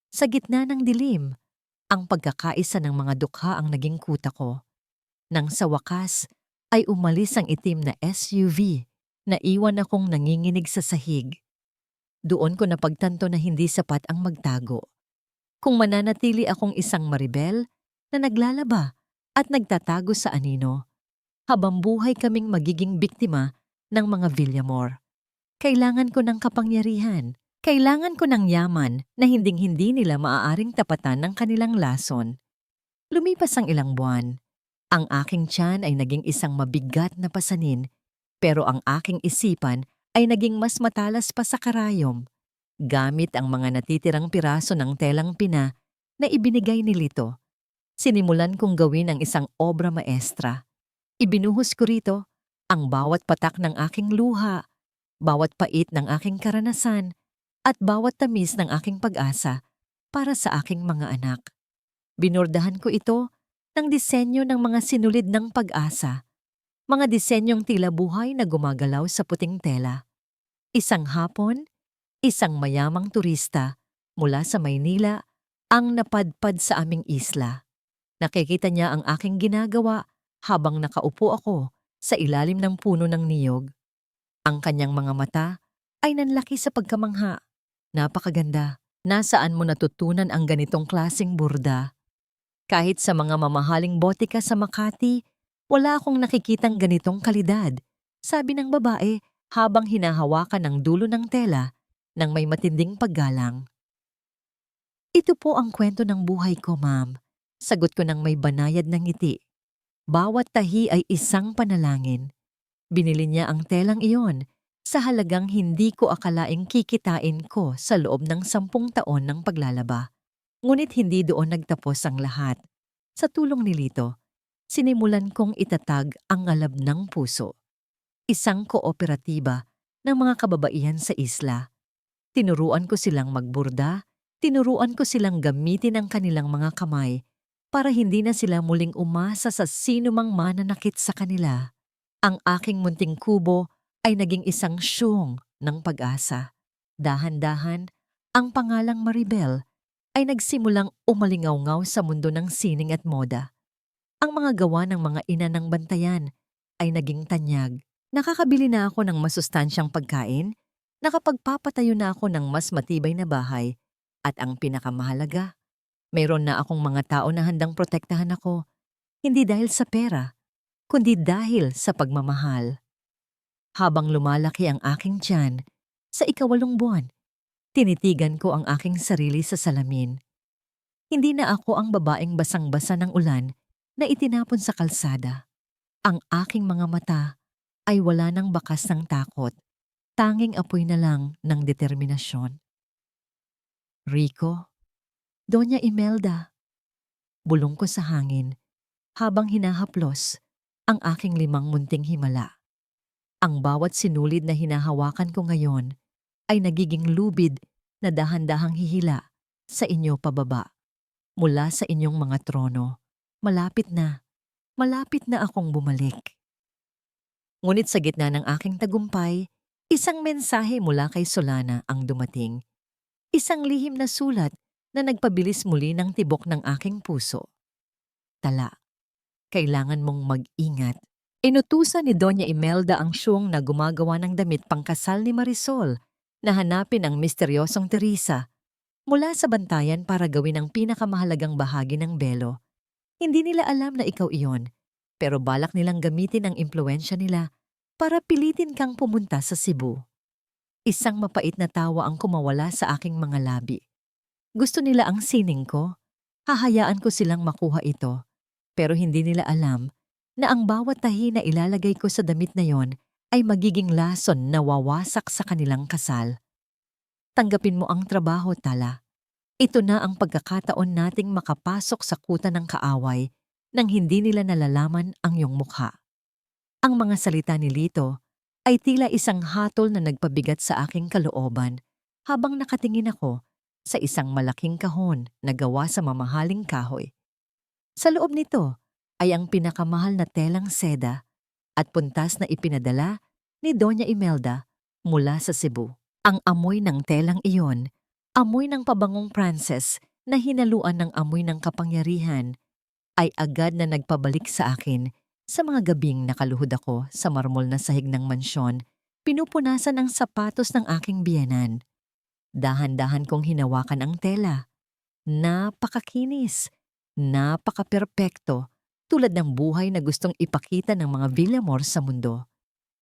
Sa gitna ng dilim, ang pagkakaisa ng mga dukha ang naging kuta ko. Nang sa wakas ay umalis ang itim na SUV na iwan akong nanginginig sa sahig. Doon ko napagtanto na hindi sapat ang magtago. Kung mananatili akong isang Maribel na naglalaba at nagtatago sa anino, habang buhay kaming magiging biktima ng mga Villamor. Kailangan ko ng kapangyarihan. Kailangan ko ng yaman na hinding-hindi nila maaaring tapatan ng kanilang lason. Lumipas ang ilang buwan. Ang aking tiyan ay naging isang mabigat na pasanin, pero ang aking isipan ay naging mas matalas pa sa karayom. Gamit ang mga natitirang piraso ng telang pina na ibinigay ni Lito, sinimulan kong gawin ang isang obra maestra. Ibinuhos ko rito ang bawat patak ng aking luha, bawat pait ng aking karanasan, at bawat tamis ng aking pag-asa para sa aking mga anak. Binurdahan ko ito ng disenyo ng mga sinulid ng pag-asa, mga disenyong tila buhay na gumagalaw sa puting tela. Isang hapon, isang mayamang turista mula sa Maynila ang napadpad sa aming isla. Nakikita niya ang aking ginagawa habang nakaupo ako sa ilalim ng puno ng niyog. Ang kanyang mga mata ay nanlaki sa pagkamangha. Napakaganda. Nasaan mo natutunan ang ganitong klaseng burda? Kahit sa mga mamahaling botika sa Makati, wala akong nakikitang ganitong kalidad, sabi ng babae habang hinahawakan ang dulo ng tela ng may matinding paggalang. Ito po ang kwento ng buhay ko, ma'am. Sagot ko ng may banayad na ngiti. Bawat tahi ay isang panalangin. Binili niya ang telang iyon sa halagang hindi ko akalaing kikitain ko sa loob ng 10 taon ng paglalaba. Ngunit hindi doon nagtapos ang lahat. Sa tulong ni Lito, sinimulan kong itatag ang ngalab ng puso. Isang kooperatiba ng mga kababaihan sa isla. Tinuruan ko silang magburda, tinuruan ko silang gamitin ang kanilang mga kamay para hindi na sila muling umasa sa sinumang mananakit sa kanila. Ang aking munting kubo ay naging isang siyong ng pag-asa. Dahan-dahan, ang pangalang Maribel ay nagsimulang umalingaw-ngaw sa mundo ng sining at moda. Ang mga gawa ng mga ina ng bantayan ay naging tanyag. Nakakabili na ako ng masustansyang pagkain, nakapagpapatayo na ako ng mas matibay na bahay, at ang pinakamahalaga, mayroon na akong mga tao na handang protektahan ako, hindi dahil sa pera, kundi dahil sa pagmamahal. Habang lumalaki ang aking tiyan, sa ika-8 buwan, tinitigan ko ang aking sarili sa salamin. Hindi na ako ang babaeng basang-basa ng ulan na itinapon sa kalsada. Ang aking mga mata ay wala ng bakas ng takot, tanging apoy na lang ng determinasyon. Rico, Doña Imelda, bulong ko sa hangin habang hinahaplos ang aking 5 munting himala. Ang bawat sinulid na hinahawakan ko ngayon ay nagiging lubid na dahan-dahang hihila sa inyo pababa. Mula sa inyong mga trono, malapit na akong bumalik. Ngunit sa gitna ng aking tagumpay, isang mensahe mula kay Solana ang dumating. Isang lihim na sulat na nagpabilis muli ng tibok ng aking puso. Tala, kailangan mong mag-ingat. Inutusan ni Doña Imelda ang siyong na gumagawa ng damit pangkasal ni Marisol na hanapin ang misteryosong Teresa mula sa bantayan para gawin ang pinakamahalagang bahagi ng belo. Hindi nila alam na ikaw iyon, pero balak nilang gamitin ang impluensya nila para pilitin kang pumunta sa Cebu. Isang mapait na tawa ang kumawala sa aking mga labi. Gusto nila ang sining ko, hahayaan ko silang makuha ito, pero hindi nila alam na ang bawat tahi na ilalagay ko sa damit na yon ay magiging lason na wawasak sa kanilang kasal. Tanggapin mo ang trabaho, Tala. Ito na ang pagkakataon nating makapasok sa kuta ng kaaway nang hindi nila nalalaman ang iyong mukha. Ang mga salita ni Lito ay tila isang hatol na nagpabigat sa aking kalooban habang nakatingin ako sa isang malaking kahon na gawa sa mamahaling kahoy. Sa loob nito ay ang pinakamahal na telang seda at puntas na ipinadala ni Doña Imelda mula sa Cebu. Ang amoy ng telang iyon, amoy ng pabangong Frances na hinaluan ng amoy ng kapangyarihan, ay agad na nagpabalik sa akin sa mga gabing nakaluhod ako sa marmol na sahig ng mansyon, pinupunasan ng sapatos ng aking biyenan. Dahan-dahan kong hinawakan ang tela. Napakakinis, napakaperpekto, tulad ng buhay na gustong ipakita ng mga Villamor sa mundo.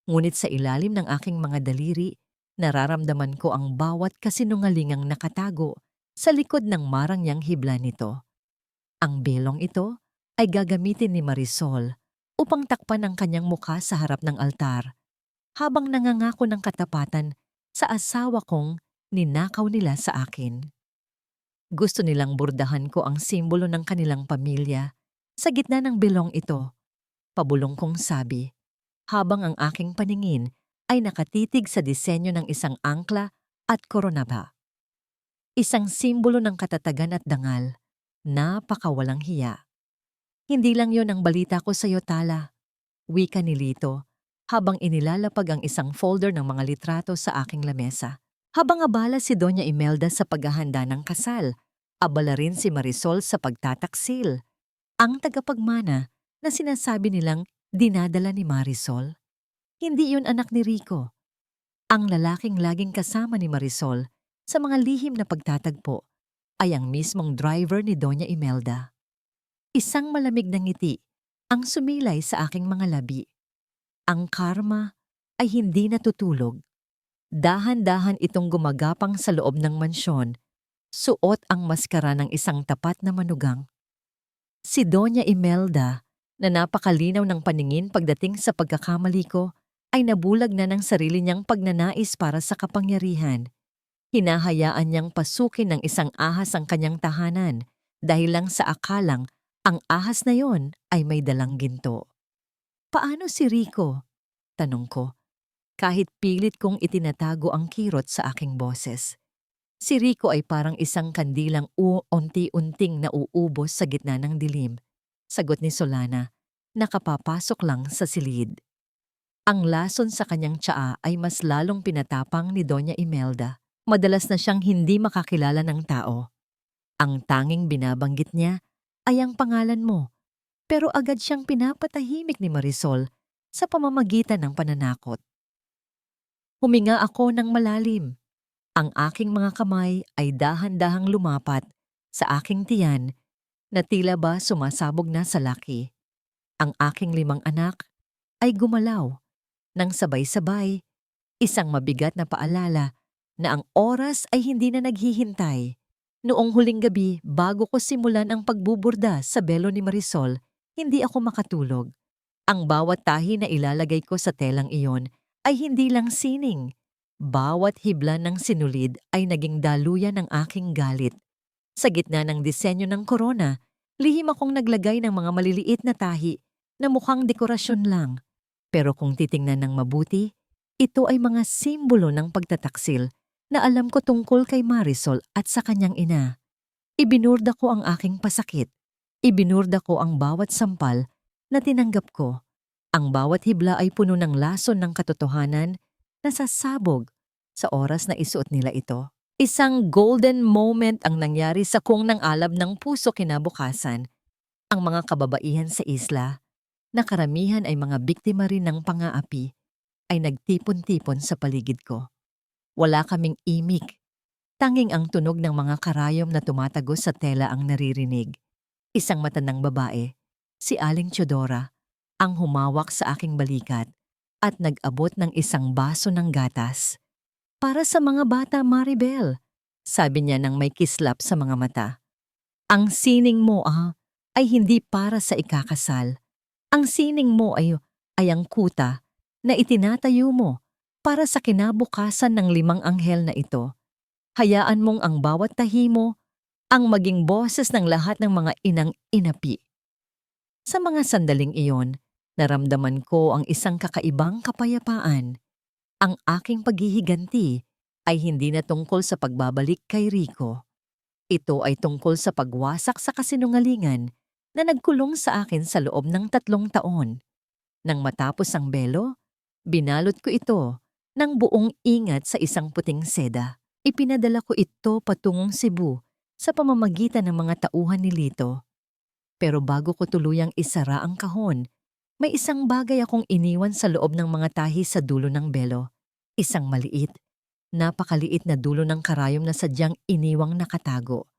Ngunit sa ilalim ng aking mga daliri, nararamdaman ko ang bawat kasinungalingang nakatago sa likod ng marangyang hibla nito. Ang belong ito ay gagamitin ni Marisol upang takpan ang kanyang mukha sa harap ng altar, habang nangangako ng katapatan sa asawa kong ninakaw nila sa akin. Gusto nilang burdahan ko ang simbolo ng kanilang pamilya sa gitna ng belong ito, pabulong kong sabi, habang ang aking paningin ay nakatitig sa disenyo ng isang angkla at koronaba. Isang simbolo ng katatagan at dangal, napakawalang hiya. Hindi lang yon ang balita ko sa iyo, Tala, wika ni Lito, habang inilalapag ang isang folder ng mga litrato sa aking lamesa. Habang abala si Doña Imelda sa paghahanda ng kasal, abala rin si Marisol sa pagtataksil. Ang tagapagmana na sinasabi nilang dinadala ni Marisol. Hindi yun anak ni Rico. Ang lalaking laging kasama ni Marisol sa mga lihim na pagtatagpo ay ang mismong driver ni Doña Imelda. Isang malamig na ngiti ang sumilay sa aking mga labi. Ang karma ay hindi natutulog. Dahan-dahan itong gumagapang sa loob ng mansyon, suot ang maskara ng isang tapat na manugang. Si Doña Imelda, na napakalinaw ng paningin pagdating sa pagkakamali ko, ay nabulag na ng sarili niyang pagnanais para sa kapangyarihan. Hinahayaan niyang pasukin ng isang ahas ang kanyang tahanan dahil lang sa akalang ang ahas na yon ay may dalang ginto. Paano si Rico? Tanong ko, kahit pilit kong itinatago ang kirot sa aking boses. Si Rico ay parang isang kandilang unti-unting nauubos sa gitna ng dilim. Sagot ni Solana, nakapapasok lang sa silid. Ang lason sa kanyang tsaa ay mas lalong pinatapang ni Doña Imelda. Madalas na siyang hindi makakilala ng tao. Ang tanging binabanggit niya ay ang pangalan mo, pero agad siyang pinapatahimik ni Marisol sa pamamagitan ng pananakot. Huminga ako ng malalim. Ang aking mga kamay ay dahan-dahang lumapat sa aking tiyan na tila ba sumasabog na sa laki. Ang aking 5 anak ay gumalaw nang sabay-sabay, isang mabigat na paalala na ang oras ay hindi na naghihintay. Noong huling gabi bago ko simulan ang pagbuburda sa belo ni Marisol, hindi ako makatulog. Ang bawat tahi na ilalagay ko sa telang iyon ay hindi lang sining. Bawat hibla ng sinulid ay naging daluyan ng aking galit. Sa gitna ng disenyo ng korona, lihim akong naglagay ng mga maliliit na tahi na mukhang dekorasyon lang. Pero kung titingnan ng mabuti, ito ay mga simbolo ng pagtataksil na alam ko tungkol kay Marisol at sa kanyang ina. Ibinurda ko ang aking pasakit. Ibinurda ko ang bawat sampal na tinanggap ko. Ang bawat hibla ay puno ng lason ng katotohanan na sasabog sa oras na isuot nila ito. Isang golden moment ang nangyari sa kung ng alab ng puso kinabukasan. Ang mga kababaihan sa isla, na karamihan ay mga biktima rin ng pang-aapi, ay nagtipon-tipon sa paligid ko. Wala kaming imik. Tanging ang tunog ng mga karayom na tumatagos sa tela ang naririnig. Isang matandang babae, si Aling Teodora, ang humawak sa aking balikat at nag-abot ng isang baso ng gatas. Para sa mga bata, Maribel, sabi niya nang may kislap sa mga mata. Ang sining mo ay hindi para sa ikakasal. Ang sining mo ay ang kuta na itinatayo mo para sa kinabukasan ng 5 anghel na ito. Hayaan mong ang bawat tahi mo ang maging boses ng lahat ng mga inang inapi. Sa mga sandaling iyon, naramdaman ko ang isang kakaibang kapayapaan. Ang aking paghihiganti ay hindi na tungkol sa pagbabalik kay Rico. Ito ay tungkol sa pagwasak sa kasinungalingan na nagkulong sa akin sa loob ng 3 taon. Nang matapos ang belo, binalot ko ito ng buong ingat sa isang puting seda. Ipinadala ko ito patungong Cebu sa pamamagitan ng mga tauhan ni Lito. Pero bago ko tuluyang isara ang kahon, may isang bagay akong iniwan sa loob ng mga tahi sa dulo ng belo. Isang maliit, napakaliit na dulo ng karayom na sadyang iniwang nakatago.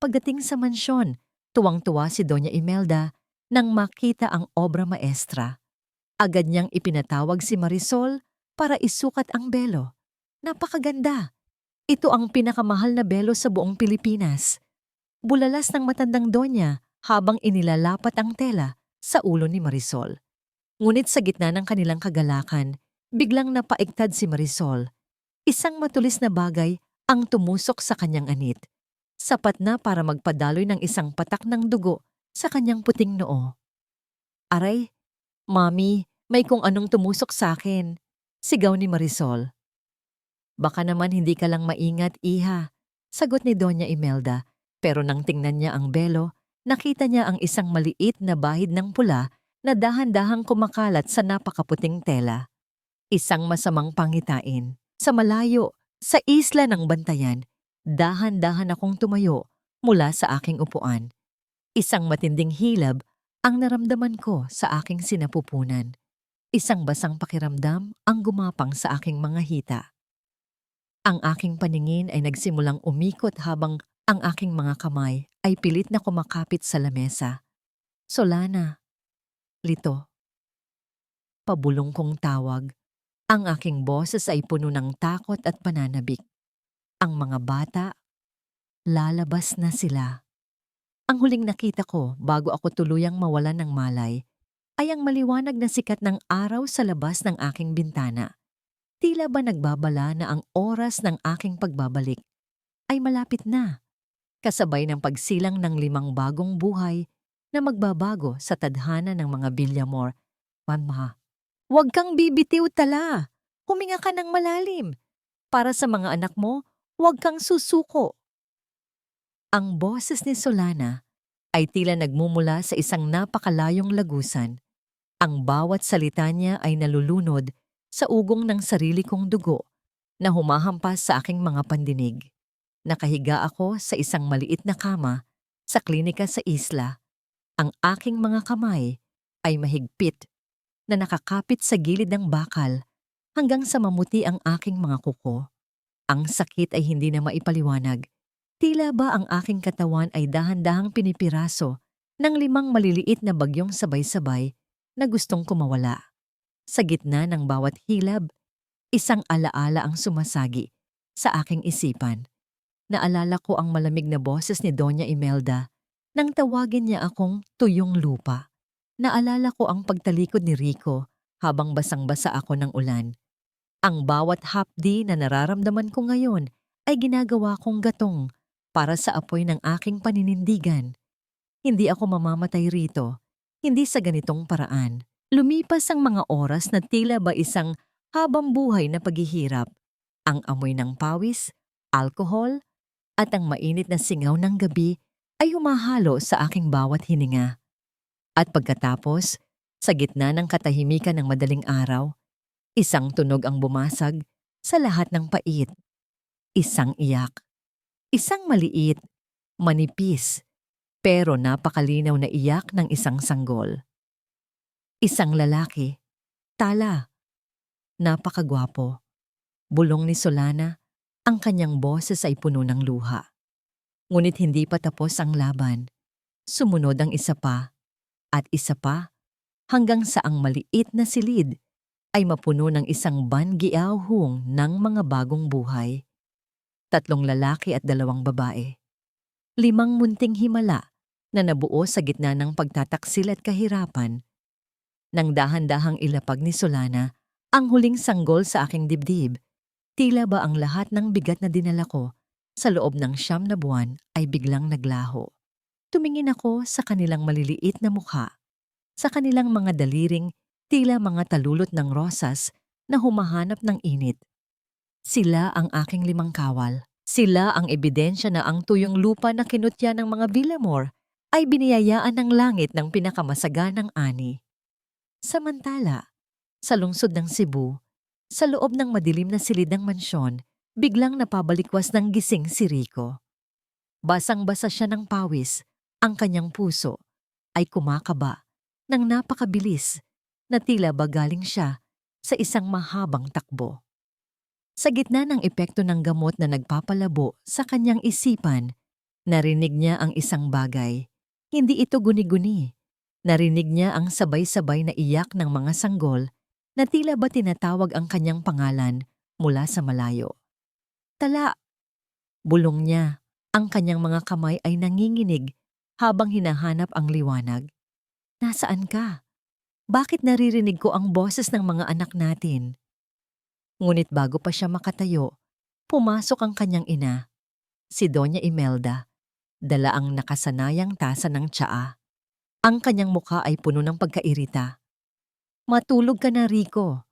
Pagdating sa mansyon, tuwang-tuwa si Doña Imelda nang makita ang obra maestra. Agad niyang ipinatawag si Marisol para isukat ang belo. Napakaganda! Ito ang pinakamahal na belo sa buong Pilipinas. Bulalas ng matandang donya habang inilalapat ang tela sa ulo ni Marisol. Ngunit sa gitna ng kanilang kagalakan, biglang napaigtad si Marisol. Isang matulis na bagay ang tumusok sa kanyang anit. Sapat na para magpadaloy ng isang patak ng dugo sa kanyang puting noo. Aray, Mami, may kung anong tumusok sa akin, sigaw ni Marisol. Baka naman hindi ka lang maingat, iha, sagot ni Doña Imelda, pero nang tingnan niya ang belo, nakita niya ang isang maliit na bahid ng pula na dahan-dahang kumakalat sa napakaputing tela. Isang masamang pangitain. Sa malayo, sa isla ng Bantayan, dahan-dahan akong tumayo mula sa aking upuan. Isang matinding hilab ang naramdaman ko sa aking sinapupunan. Isang basang pakiramdam ang gumapang sa aking mga hita. Ang aking paningin ay nagsimulang umikot habang ang aking mga kamay ay pilit na kumakapit sa lamesa. Solana, Lito. Pabulong kong tawag. Ang aking boses ay puno ng takot at pananabik. Ang mga bata, lalabas na sila. Ang huling nakita ko bago ako tuluyang mawalan ng malay ay ang maliwanag na sikat ng araw sa labas ng aking bintana. Tila ba nagbabala na ang oras ng aking pagbabalik ay malapit na, kasabay ng pagsilang ng 5 bagong buhay na magbabago sa tadhana ng mga Villamor. Mama, huwag kang bibitiw tala. Huminga ka ng malalim. Para sa mga anak mo, huwag kang susuko. Ang boses ni Solana ay tila nagmumula sa isang napakalayong lagusan. Ang bawat salita niya ay nalulunod sa ugong ng sarili kong dugo na humahampas sa aking mga pandinig. Nakahiga ako sa isang maliit na kama sa klinika sa isla. Ang aking mga kamay ay mahigpit na nakakapit sa gilid ng bakal hanggang sa mamuti ang aking mga kuko. Ang sakit ay hindi na maipaliwanag. Tila ba ang aking katawan ay dahan-dahang pinipiraso ng 5 maliliit na bagyong sabay-sabay na gustong kumawala. Sa gitna ng bawat hilab, isang alaala ang sumasagi sa aking isipan. Naalala ko ang malamig na boses ni Doña Imelda nang tawagin niya akong tuyong lupa. Naalala ko ang pagtalikod ni Rico habang basang-basa ako ng ulan. Ang bawat hapdi na nararamdaman ko ngayon ay ginagawa kong gatong para sa apoy ng aking paninindigan. Hindi ako mamamatay rito, hindi sa ganitong paraan. Lumipas ang mga oras na tila ba isang habang buhay na paghihirap. Ang amoy ng pawis, alkohol, at ang mainit na singaw ng gabi ay humahalo sa aking bawat hininga. At pagkatapos, sa gitna ng katahimikan ng madaling araw, isang tunog ang bumasag sa lahat ng pait. Isang iyak. Isang maliit, manipis, pero napakalinaw na iyak ng isang sanggol. Isang lalaki, tala, napakagwapo. Bulong ni Solana, ang kanyang boses ay puno ng luha. Ngunit hindi pa tapos ang laban. Sumunod ang isa pa, at isa pa, hanggang sa ang maliit na silid ay mapuno ng isang bangiaw-hung ng mga bagong buhay. 3 lalaki at 2 babae. 5 munting himala na nabuo sa gitna ng pagtataksil at kahirapan. Nang dahan-dahang ilapag ni Solana ang huling sanggol sa aking dibdib, tila ba ang lahat ng bigat na dinala ko sa loob ng 9 na buwan ay biglang naglaho. Tumingin ako sa kanilang maliliit na mukha, sa kanilang mga daliring tila mga talulot ng rosas na humahanap ng init. Sila ang aking 5 kawal. Sila ang ebidensya na ang tuyong lupa na kinutya ng mga Villamor ay biniyayaan ng langit ng pinakamasaganang ani. Samantala, sa lungsod ng Cebu, sa loob ng madilim na silid ng mansyon, biglang napabalikwas ng gising si Rico. Basang-basa siya ng pawis, ang kanyang puso ay kumakaba ng napakabilis na tila ba galing siya sa isang mahabang takbo. Sa gitna ng epekto ng gamot na nagpapalabo sa kanyang isipan, narinig niya ang isang bagay. Hindi ito guni-guni. Narinig niya ang sabay-sabay na iyak ng mga sanggol na tila ba tinatawag ang kanyang pangalan mula sa malayo. Tala! Bulong niya. Ang kanyang mga kamay ay nanginginig habang hinahanap ang liwanag. Nasaan ka? Bakit naririnig ko ang boses ng mga anak natin? Ngunit bago pa siya makatayo, pumasok ang kanyang ina, si Doña Imelda, dala ang nakasanayang tasa ng tsaa. Ang kanyang mukha ay puno ng pagkairita. Matulog ka na, Rico.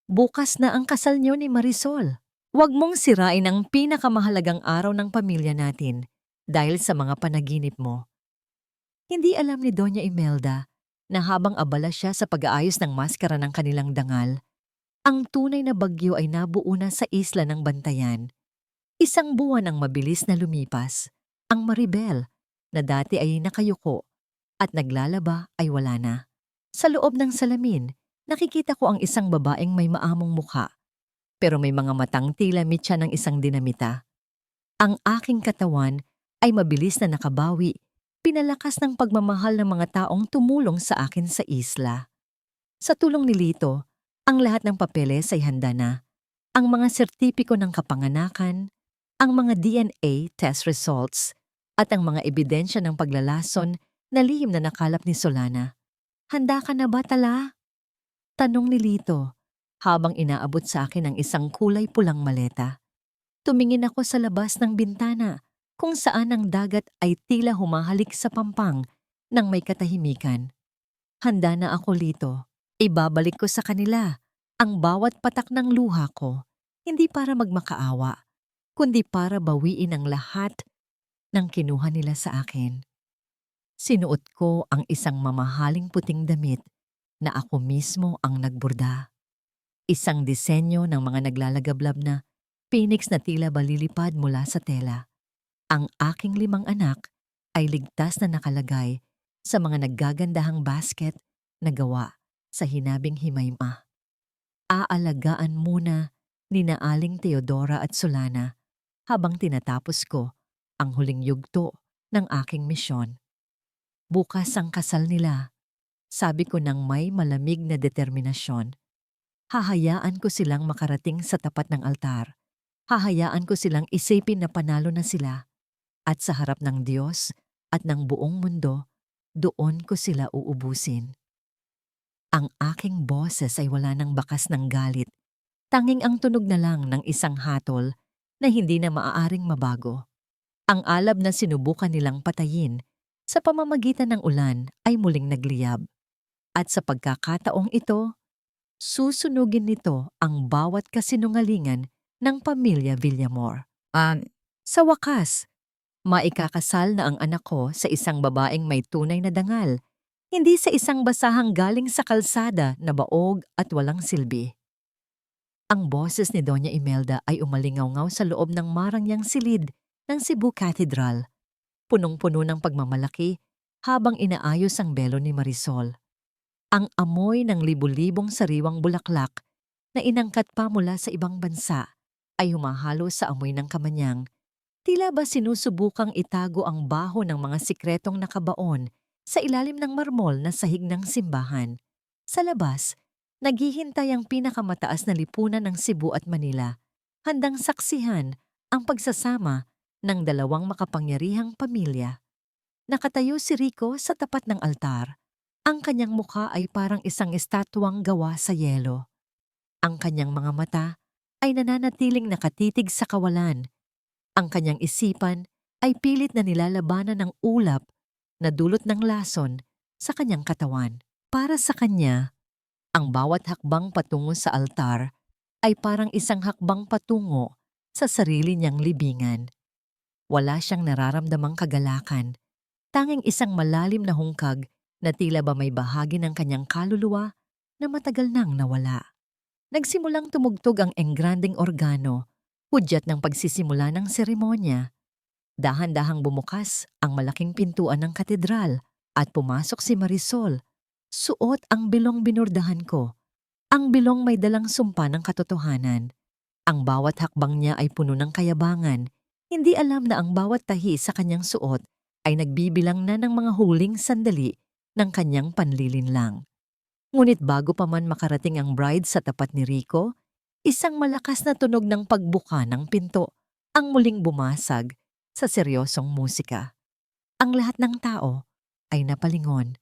Bukas na ang kasal niyo ni Marisol. Huwag mong sirain ang pinakamahalagang araw ng pamilya natin dahil sa mga panaginip mo. Hindi alam ni Doña Imelda na habang abala siya sa pag-aayos ng maskara ng kanilang dangal, ang tunay na bagyo ay nabuo na sa isla ng Bantayan. Isang buwan ang mabilis na lumipas. Ang Maribel, na dati ay nakayuko at naglalaba, ay wala na. Sa loob ng salamin, nakikita ko ang isang babaeng may maamong mukha, pero may mga matang tila mitya ng isang dinamita. Ang aking katawan ay mabilis na nakabawi, pinalakas ng pagmamahal ng mga taong tumulong sa akin sa isla. Sa tulong ni Lito, ang lahat ng papeles ay handa na. Ang mga sertipiko ng kapanganakan, ang mga DNA test results, at ang mga ebidensya ng paglalason na lihim na nakalap ni Solana. Handa ka na ba, Tala? Tanong ni Lito, habang inaabot sa akin ang isang kulay pulang maleta. Tumingin ako sa labas ng bintana, kung saan ang dagat ay tila humahalik sa pampang ng may katahimikan. Handa na ako, Lito. Ibabalik ko sa kanila ang bawat patak ng luha ko, hindi para magmakaawa, kundi para bawiin ang lahat ng kinuha nila sa akin. Sinuot ko ang isang mamahaling puting damit na ako mismo ang nagborda. Isang disenyo ng mga naglalagablab na phoenix na tila ba lilipad mula sa tela. Ang aking 5 anak ay ligtas na nakalagay sa mga naggagandahang basket na gawa sa hinabing Himayma. Aalagaan muna ni na Aling Teodora at Solana habang tinatapos ko ang huling yugto ng aking misyon. Bukas ang kasal nila, sabi ko ng may malamig na determinasyon. Hahayaan ko silang makarating sa tapat ng altar. Hahayaan ko silang isipin na panalo na sila. At sa harap ng Diyos at ng buong mundo, doon ko sila uubusin. Ang aking boses ay wala ng bakas ng galit. Tanging ang tunog na lang ng isang hatol na hindi na maaaring mabago. Ang alab na sinubukan nilang patayin sa pamamagitan ng ulan ay muling nagliyab. At sa pagkakataong ito, susunugin nito ang bawat kasinungalingan ng pamilya Villamor. Sa wakas, maikakasal na ang anak ko sa isang babaeng may tunay na dangal, hindi sa isang basahang galing sa kalsada na baog at walang silbi. Ang boses ni Doña Imelda ay umalingaw-ngaw sa loob ng marangyang silid ng Cebu Cathedral, punong-puno ng pagmamalaki habang inaayos ang belo ni Marisol. Ang amoy ng libu-libong sariwang bulaklak na inangkat pa mula sa ibang bansa ay humahalo sa amoy ng kamanyang. Tila ba sinusubukang itago ang baho ng mga sikretong nakabaon sa ilalim ng marmol na sahig ng simbahan. Sa labas, naghihintay ang pinakamataas na lipunan ng Cebu at Manila, handang saksihan ang pagsasama ng dalawang makapangyarihang pamilya. Nakatayo si Rico sa tapat ng altar. Ang kanyang mukha ay parang isang estatwang gawa sa yelo. Ang kanyang mga mata ay nananatiling nakatitig sa kawalan. Ang kanyang isipan ay pilit na nilalabanan ng ulap na dulot ng lason sa kanyang katawan. Para sa kanya, ang bawat hakbang patungo sa altar ay parang isang hakbang patungo sa sarili niyang libingan. Wala siyang nararamdamang kagalakan, tanging isang malalim na hungkag na tila ba may bahagi ng kanyang kaluluwa na matagal nang nawala. Nagsimulang tumugtog ang engranding organo, hudyat ng pagsisimula ng seremonya. Dahan-dahang bumukas ang malaking pintuan ng katedral at pumasok si Marisol. Suot ang bilong binurdahan ko. Ang bilong may dalang sumpa ng katotohanan. Ang bawat hakbang niya ay puno ng kayabangan. Hindi alam na ang bawat tahi sa kanyang suot ay nagbibilang na ng mga huling sandali ng kanyang panlilinlang. Ngunit bago pa man makarating ang bride sa tapat ni Rico, isang malakas na tunog ng pagbuka ng pinto ang muling bumasag sa seryosong musika. Ang lahat ng tao ay napalingon.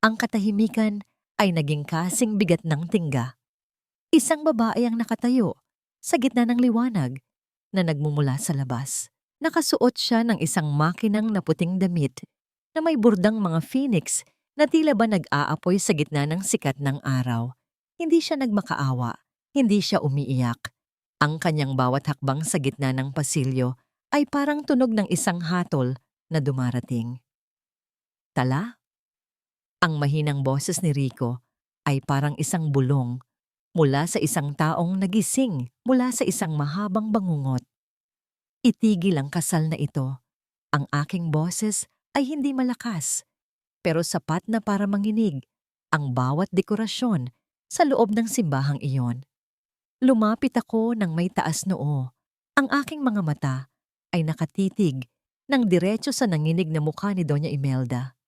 Ang katahimikan ay naging kasing bigat ng tingga. Isang babae ang nakatayo sa gitna ng liwanag na nagmumula sa labas. Nakasuot siya ng isang makinang na puting damit na may burdang mga phoenix na tila ba nag-aapoy sa gitna ng sikat ng araw. Hindi siya nagmakaawa, hindi siya umiiyak. Ang kanyang bawat hakbang sa gitna ng pasilyo ay parang tunog ng isang hatol na dumarating. Tala? Ang mahinang boses ni Rico ay parang isang bulong mula sa isang taong nagising mula sa isang mahabang bangungot. Itigil ang kasal na ito. Ang aking boses ay hindi malakas, pero sapat na para manginig ang bawat dekorasyon sa loob ng simbahang iyon. Lumapit ako ng may taas noo. Ang aking mga mata ay nakatitig ng diretso sa nanginig na mukha ni Doña Imelda.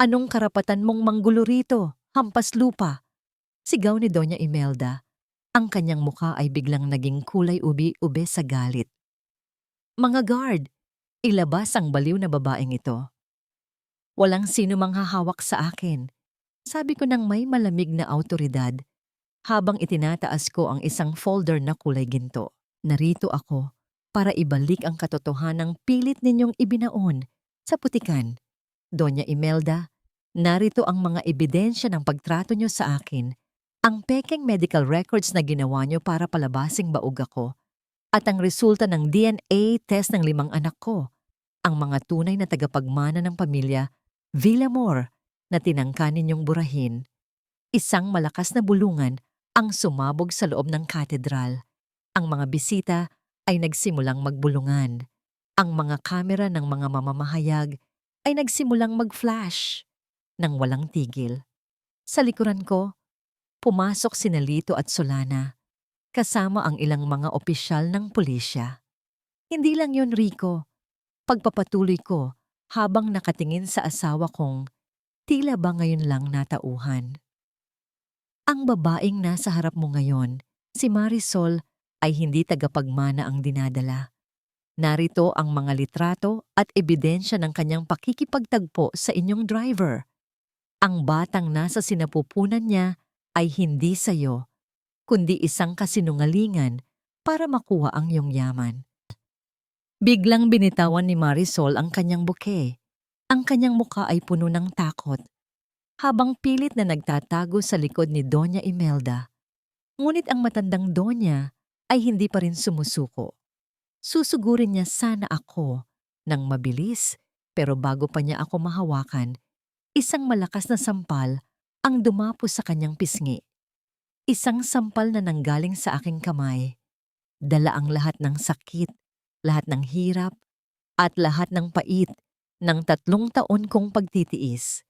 "Anong karapatan mong manggulo rito, hampas lupa?" Sigaw ni Doña Imelda. Ang kanyang mukha ay biglang naging kulay ubi-ube sa galit. "Mga guard, ilabas ang baliw na babaeng ito." "Walang sino mang hahawak sa akin," sabi ko ng may malamig na awtoridad habang itinataas ko ang isang folder na kulay ginto. "Narito ako para ibalik ang katotohanang pilit ninyong ibinaon sa putikan. Doña Imelda, narito ang mga ebidensya ng pagtrato nyo sa akin, ang pekeng medical records na ginawa nyo para palabasing baog ako, at ang resulta ng DNA test ng 5 anak ko, ang mga tunay na tagapagmana ng pamilya Villamor na tinangka ninyong burahin." Isang malakas na bulungan ang sumabog sa loob ng katedral. Ang mga bisita ay nagsimulang magbulungan. Ang mga kamera ng mga mamamahayag ay nagsimulang mag-flash nang walang tigil. Sa likuran ko, pumasok sina Lito at Solana, kasama ang ilang mga opisyal ng pulisya. Hindi lang yon, Rico. Pagpapatuloy ko habang nakatingin sa asawa kong tila ba ngayon lang natauhan. Ang babaeng nasa harap mo ngayon, si Marisol, ay hindi tagapagmana ang dinadala. Narito ang mga litrato at ebidensya ng kanyang pakikipagtagpo sa inyong driver. Ang batang nasa sinapupunan niya ay hindi sayo, kundi isang kasinungalingan para makuha ang iyong yaman. Biglang binitawan ni Marisol ang kanyang bouquet. Ang kanyang muka ay puno ng takot, habang pilit na nagtatago sa likod ni Doña Imelda. Ngunit ang matandang Doña ay hindi pa rin sumusuko. Susugurin niya sana ako ng mabilis, pero bago pa niya ako mahawakan, isang malakas na sampal ang dumapo sa kanyang pisngi. Isang sampal na nanggaling sa aking kamay. Dala ang lahat ng sakit, lahat ng hirap, at lahat ng pait ng 3 taon kong pagtitiis.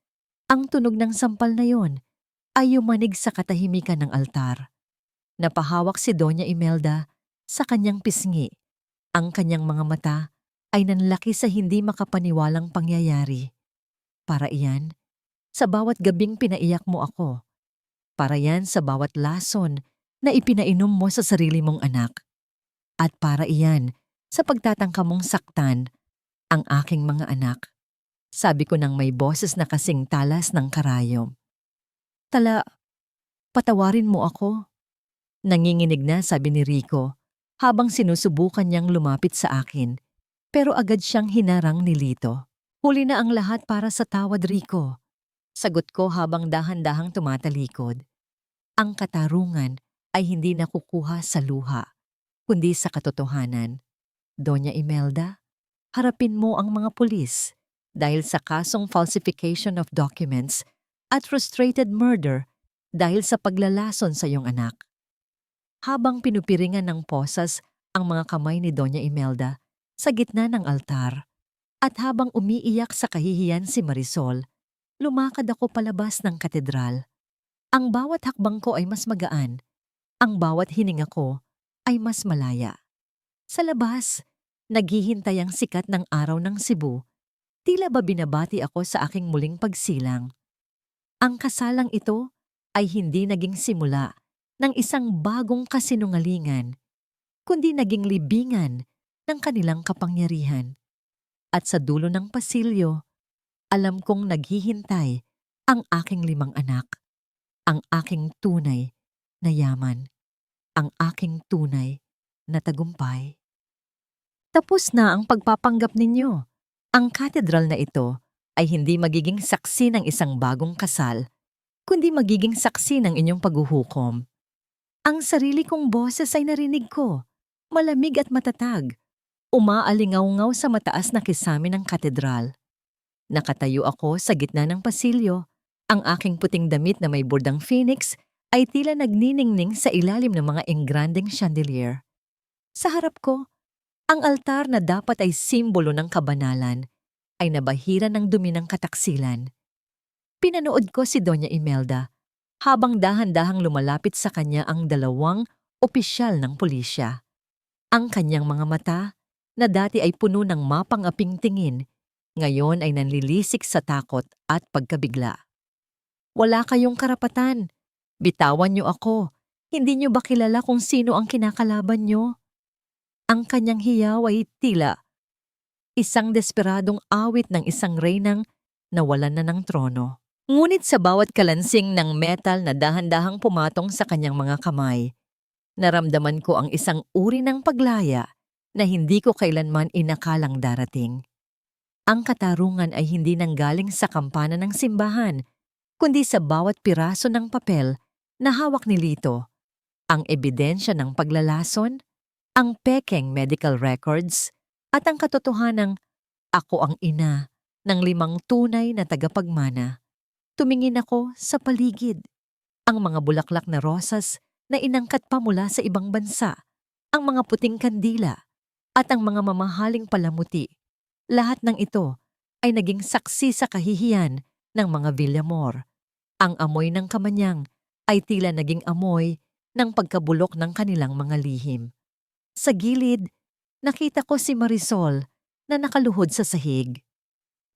Ang tunog ng sampal na yon ay yumanig sa katahimikan ng altar. Napahawak si Doña Imelda sa kanyang pisngi. Ang kanyang mga mata ay nanlaki sa hindi makapaniwalang pangyayari. Para iyan, sa bawat gabing pinaiyak mo ako. Para yan sa bawat lason na ipinainom mo sa sarili mong anak. At para iyan sa pagtatangka mong saktan ang aking mga anak. Sabi ko nang may boses na kasing talas ng karayom. Patawarin mo ako. Nanginginig na, sabi ni Rico, habang sinusubukan niyang lumapit sa akin, pero agad siyang hinarang ni Lito. Huli na ang lahat para sa tawad, Rico. Sagot ko habang dahan-dahang tumatalikod. Ang katarungan ay hindi nakukuha sa luha, kundi sa katotohanan. Doña Imelda, harapin mo ang mga pulis dahil sa kasong falsification of documents at frustrated murder dahil sa paglalason sa iyong anak. Habang pinupiringan ng posas ang mga kamay ni Doña Imelda sa gitna ng altar at habang umiiyak sa kahihiyan si Marisol, lumakad ako palabas ng katedral. Ang bawat hakbang ko ay mas magaan, ang bawat hininga ko ay mas malaya. Sa labas, naghihintay ang sikat ng araw ng Cebu. Tila ba binabati ako sa aking muling pagsilang. Ang kasalang ito ay hindi naging simula ng isang bagong kasinungalingan, kundi naging libingan ng kanilang kapangyarihan. At sa dulo ng pasilyo, alam kong naghihintay ang aking 5 anak, ang aking tunay na yaman, ang aking tunay na tagumpay. Tapos na ang pagpapanggap ninyo. Ang katedral na ito ay hindi magiging saksi ng isang bagong kasal, kundi magiging saksi ng inyong paghuhukom. Ang sarili kong boses ay narinig ko, malamig at matatag, umaalingaw-ngaw sa mataas na kisame ng katedral. Nakatayo ako sa gitna ng pasilyo, ang aking puting damit na may bordang phoenix ay tila nagniningning sa ilalim ng mga engrandeng chandelier. Sa harap ko, ang altar na dapat ay simbolo ng kabanalan ay nabahira ng dumi ng kataksilan. Pinanood ko si Doña Imelda habang dahan-dahang lumalapit sa kanya ang 2 opisyal ng pulisya. Ang kanyang mga mata, na dati ay puno ng mapang-aping tingin, ngayon ay nanlilisik sa takot at pagkabigla. Wala kayong karapatan. Bitawan niyo ako. Hindi niyo ba kilala kung sino ang kinakalaban niyo? Ang kanyang hiyaw ay tila isang desperadong awit ng isang reynang nawalan na ng trono. Ngunit sa bawat kalansing ng metal na dahan-dahang pumatong sa kanyang mga kamay, naramdaman ko ang isang uri ng paglaya na hindi ko kailanman inakalang darating. Ang katarungan ay hindi nanggaling sa kampana ng simbahan, kundi sa bawat piraso ng papel na hawak ni Lito, ang ebidensya ng paglalason, ang pekeng medical records, at ang katotohanang ako ang ina ng 5 tunay na tagapagmana. Tumingin ako sa paligid. Ang mga bulaklak na rosas na inangkat pa mula sa ibang bansa, ang mga puting kandila, at ang mga mamahaling palamuti. Lahat ng ito ay naging saksi sa kahihiyan ng mga Villamor. Ang amoy ng kamanyang ay tila naging amoy ng pagkabulok ng kanilang mga lihim. Sa gilid, nakita ko si Marisol na nakaluhod sa sahig.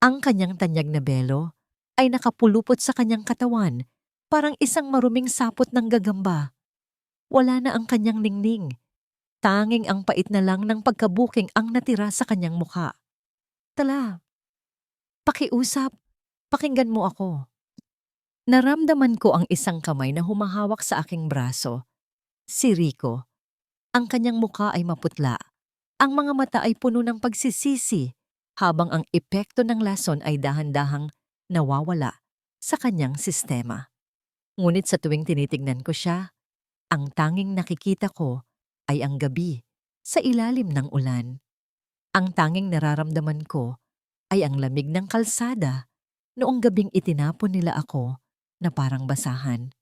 Ang kanyang tanyag na belo ay nakapulupot sa kanyang katawan, parang isang maruming sapot ng gagamba. Wala na ang kanyang ningning. Tanging ang pait na lang ng pagkabuking ang natira sa kanyang mukha. Tala, pakiusap, pakinggan mo ako. Naramdaman ko ang isang kamay na humahawak sa aking braso. Si Rico. Ang kanyang mukha ay maputla. Ang mga mata ay puno ng pagsisisi, habang ang epekto ng lason ay dahan-dahang nawawala sa kanyang sistema. Ngunit sa tuwing tinitignan ko siya, ang tanging nakikita ko ay ang gabi sa ilalim ng ulan. Ang tanging nararamdaman ko ay ang lamig ng kalsada noong gabing itinapon nila ako na parang basahan.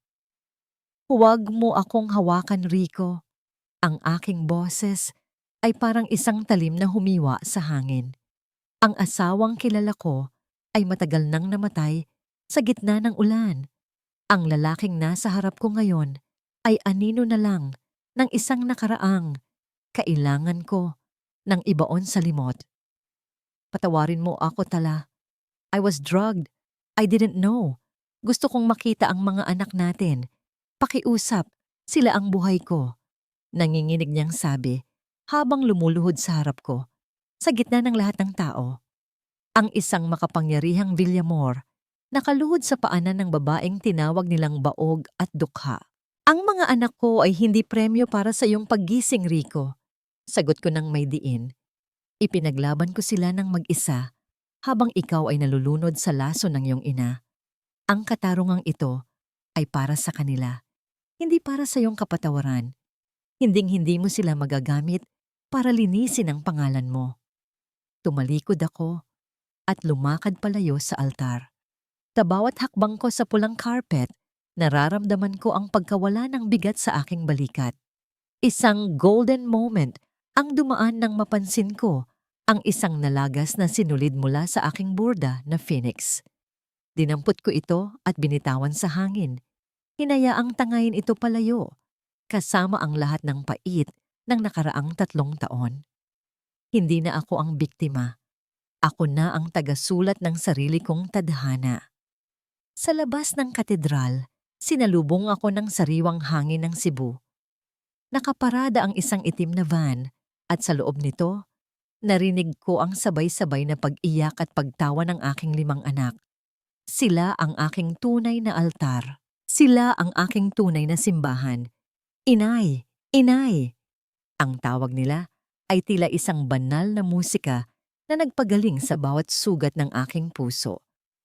Huwag mo akong hawakan, Rico. Ang aking boses ay parang isang talim na humiwa sa hangin. Ang asawang kilala ko ay matagal nang namatay sa gitna ng ulan. Ang lalaking nasa harap ko ngayon ay anino na lang ng isang nakaraang kailangan ko ng ibaon sa limot. Patawarin mo ako, Tala. I was drugged. I didn't know. Gusto kong makita ang mga anak natin. Pakiusap, sila ang buhay ko. Nanginginig niyang sabi habang lumuluhod sa harap ko, sa gitna ng lahat ng tao. Ang isang makapangyarihang Villamor nakaluhod sa paanan ng babaeng tinawag nilang baog at dukha. Ang mga anak ko ay hindi premyo para sa iyong paggising, Rico. Sagot ko ng may diin. Ipinaglaban ko sila ng mag-isa habang ikaw ay nalulunod sa laso ng iyong ina. Ang katarungang ito ay para sa kanila, hindi para sa iyong kapatawaran. Hinding-hindi mo sila magagamit para linisin ang pangalan mo. Tumalikod ako at lumakad palayo sa altar. Sa bawat hakbang ko sa pulang carpet, nararamdaman ko ang pagkawala ng bigat sa aking balikat. Isang golden moment ang dumaan nang mapansin ko ang isang nalagas na sinulid mula sa aking burda na phoenix. Dinampot ko ito at binitawan sa hangin. Hinayaang tangayin ito palayo, kasama ang lahat ng pait ng nakaraang 3 taon. Hindi na ako ang biktima. Ako na ang tagasulat ng sarili kong tadhana. Sa labas ng katedral, sinalubong ako ng sariwang hangin ng Cebu. Nakaparada ang isang itim na van at sa loob nito, narinig ko ang sabay-sabay na pag-iyak at pagtawa ng aking 5 anak. Sila ang aking tunay na altar. Sila ang aking tunay na simbahan. Inay! Inay! Ang tawag nila ay tila isang banal na musika na nagpagaling sa bawat sugat ng aking puso.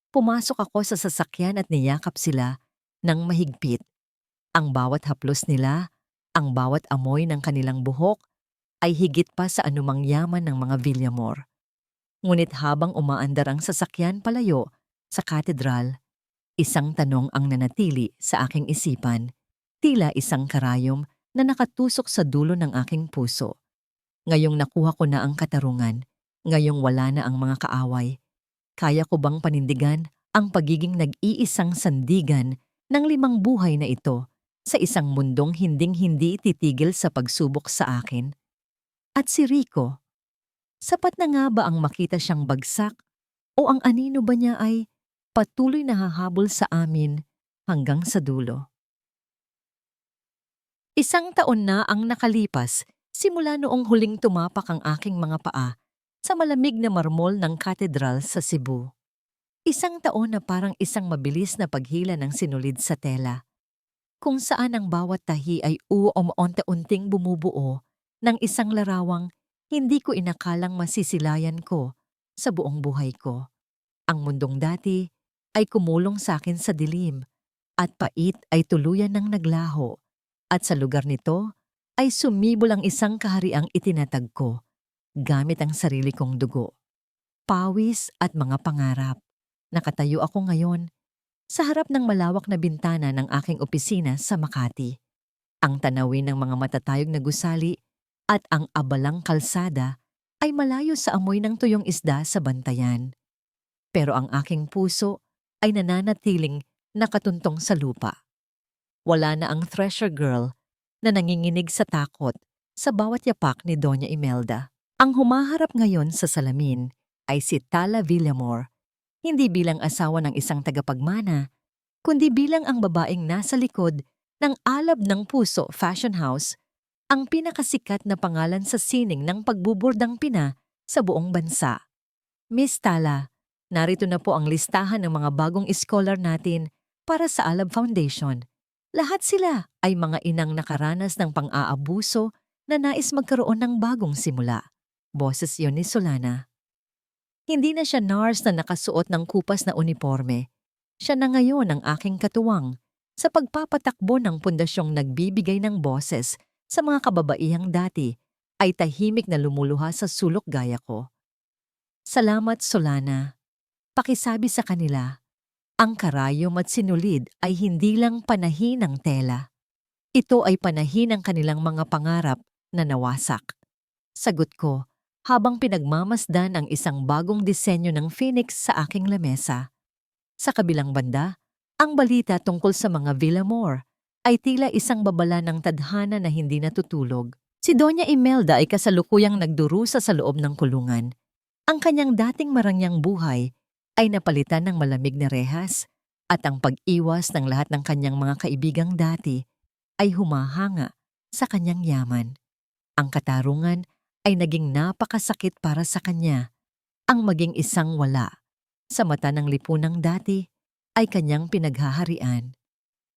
Pumasok ako sa sasakyan at niyakap sila ng mahigpit. Ang bawat haplos nila, ang bawat amoy ng kanilang buhok ay higit pa sa anumang yaman ng mga Villamor. Ngunit habang umaandar ang sasakyan palayo sa katedral, isang tanong ang nanatili sa aking isipan, tila isang karayom na nakatusok sa dulo ng aking puso. Ngayong nakuha ko na ang katarungan, ngayong wala na ang mga kaaway, kaya ko bang panindigan ang pagiging nag-iisang sandigan ng 5 buhay na ito sa isang mundong hinding-hindi titigil sa pagsubok sa akin? At si Rico, sapat na nga ba ang makita siyang bagsak o ang anino ba niya ay patuloy na hahabol sa amin hanggang sa dulo? 1 taon na ang nakalipas simula noong huling tumapak ang aking mga paa sa malamig na marmol ng katedral sa Cebu. 1 taon na parang isang mabilis na paghila ng sinulid sa tela, kung saan ang bawat tahi ay unti-unting bumubuo ng isang larawang hindi ko inakalang masisilayan ko sa buong buhay ko. Ang mundong dati ay kumulong sa akin sa dilim at pait ay tuluyan ng naglaho at sa lugar nito ay sumibol ang isang kahariang itinatag ko gamit ang sarili kong dugo, pawis at mga pangarap. Nakatayo ako ngayon sa harap ng malawak na bintana ng aking opisina sa Makati. Ang tanawin ng mga matatayog na gusali at ang abalang kalsada ay malayo sa amoy ng tuyong isda sa bantayan. Pero ang aking puso ay nananatiling nakatuntong sa lupa. Wala na ang treasure girl na nanginginig sa takot sa bawat yapak ni Doña Imelda. Ang humaharap ngayon sa salamin ay si Tala Villamor, hindi bilang asawa ng isang tagapagmana, kundi bilang ang babaeng nasa likod ng Alab ng Puso Fashion House, ang pinakasikat na pangalan sa sining ng pagbuburdang Pina sa buong bansa. Miss Tala, narito na po ang listahan ng mga bagong scholar natin para sa Alab Foundation. Lahat sila ay mga inang nakaranas ng pang-aabuso na nais magkaroon ng bagong simula. Boses yun ni Solana. Hindi na siya nurse na nakasuot ng kupas na uniforme. Siya na ngayon ang aking katuwang sa pagpapatakbo ng pundasyong nagbibigay ng boses sa mga kababaihang dati ay tahimik na lumuluha sa sulok gaya ko. Salamat, Solana. Pakisabi sa kanila, ang karayom at sinulid ay hindi lang panahin ng tela. Ito ay panahin ng kanilang mga pangarap na nawasak. Sagot ko, habang pinagmamasdan ang isang bagong disenyo ng Phoenix sa aking lamesa. Sa kabilang banda, ang balita tungkol sa mga Villamor ay tila isang babala ng tadhana na hindi natutulog. Si Doña Imelda ay kasalukuyang nagdurusa sa loob ng kulungan. Ang kanyang dating marangyang buhay ay napalitan ng malamig na rehas at ang pag-iwas ng lahat ng kanyang mga kaibigang dati ay humahanga sa kanyang yaman. Ang katarungan ay naging napakasakit para sa kanya. Ang maging isang wala sa mata ng lipunang dati ay kanyang pinaghaharian.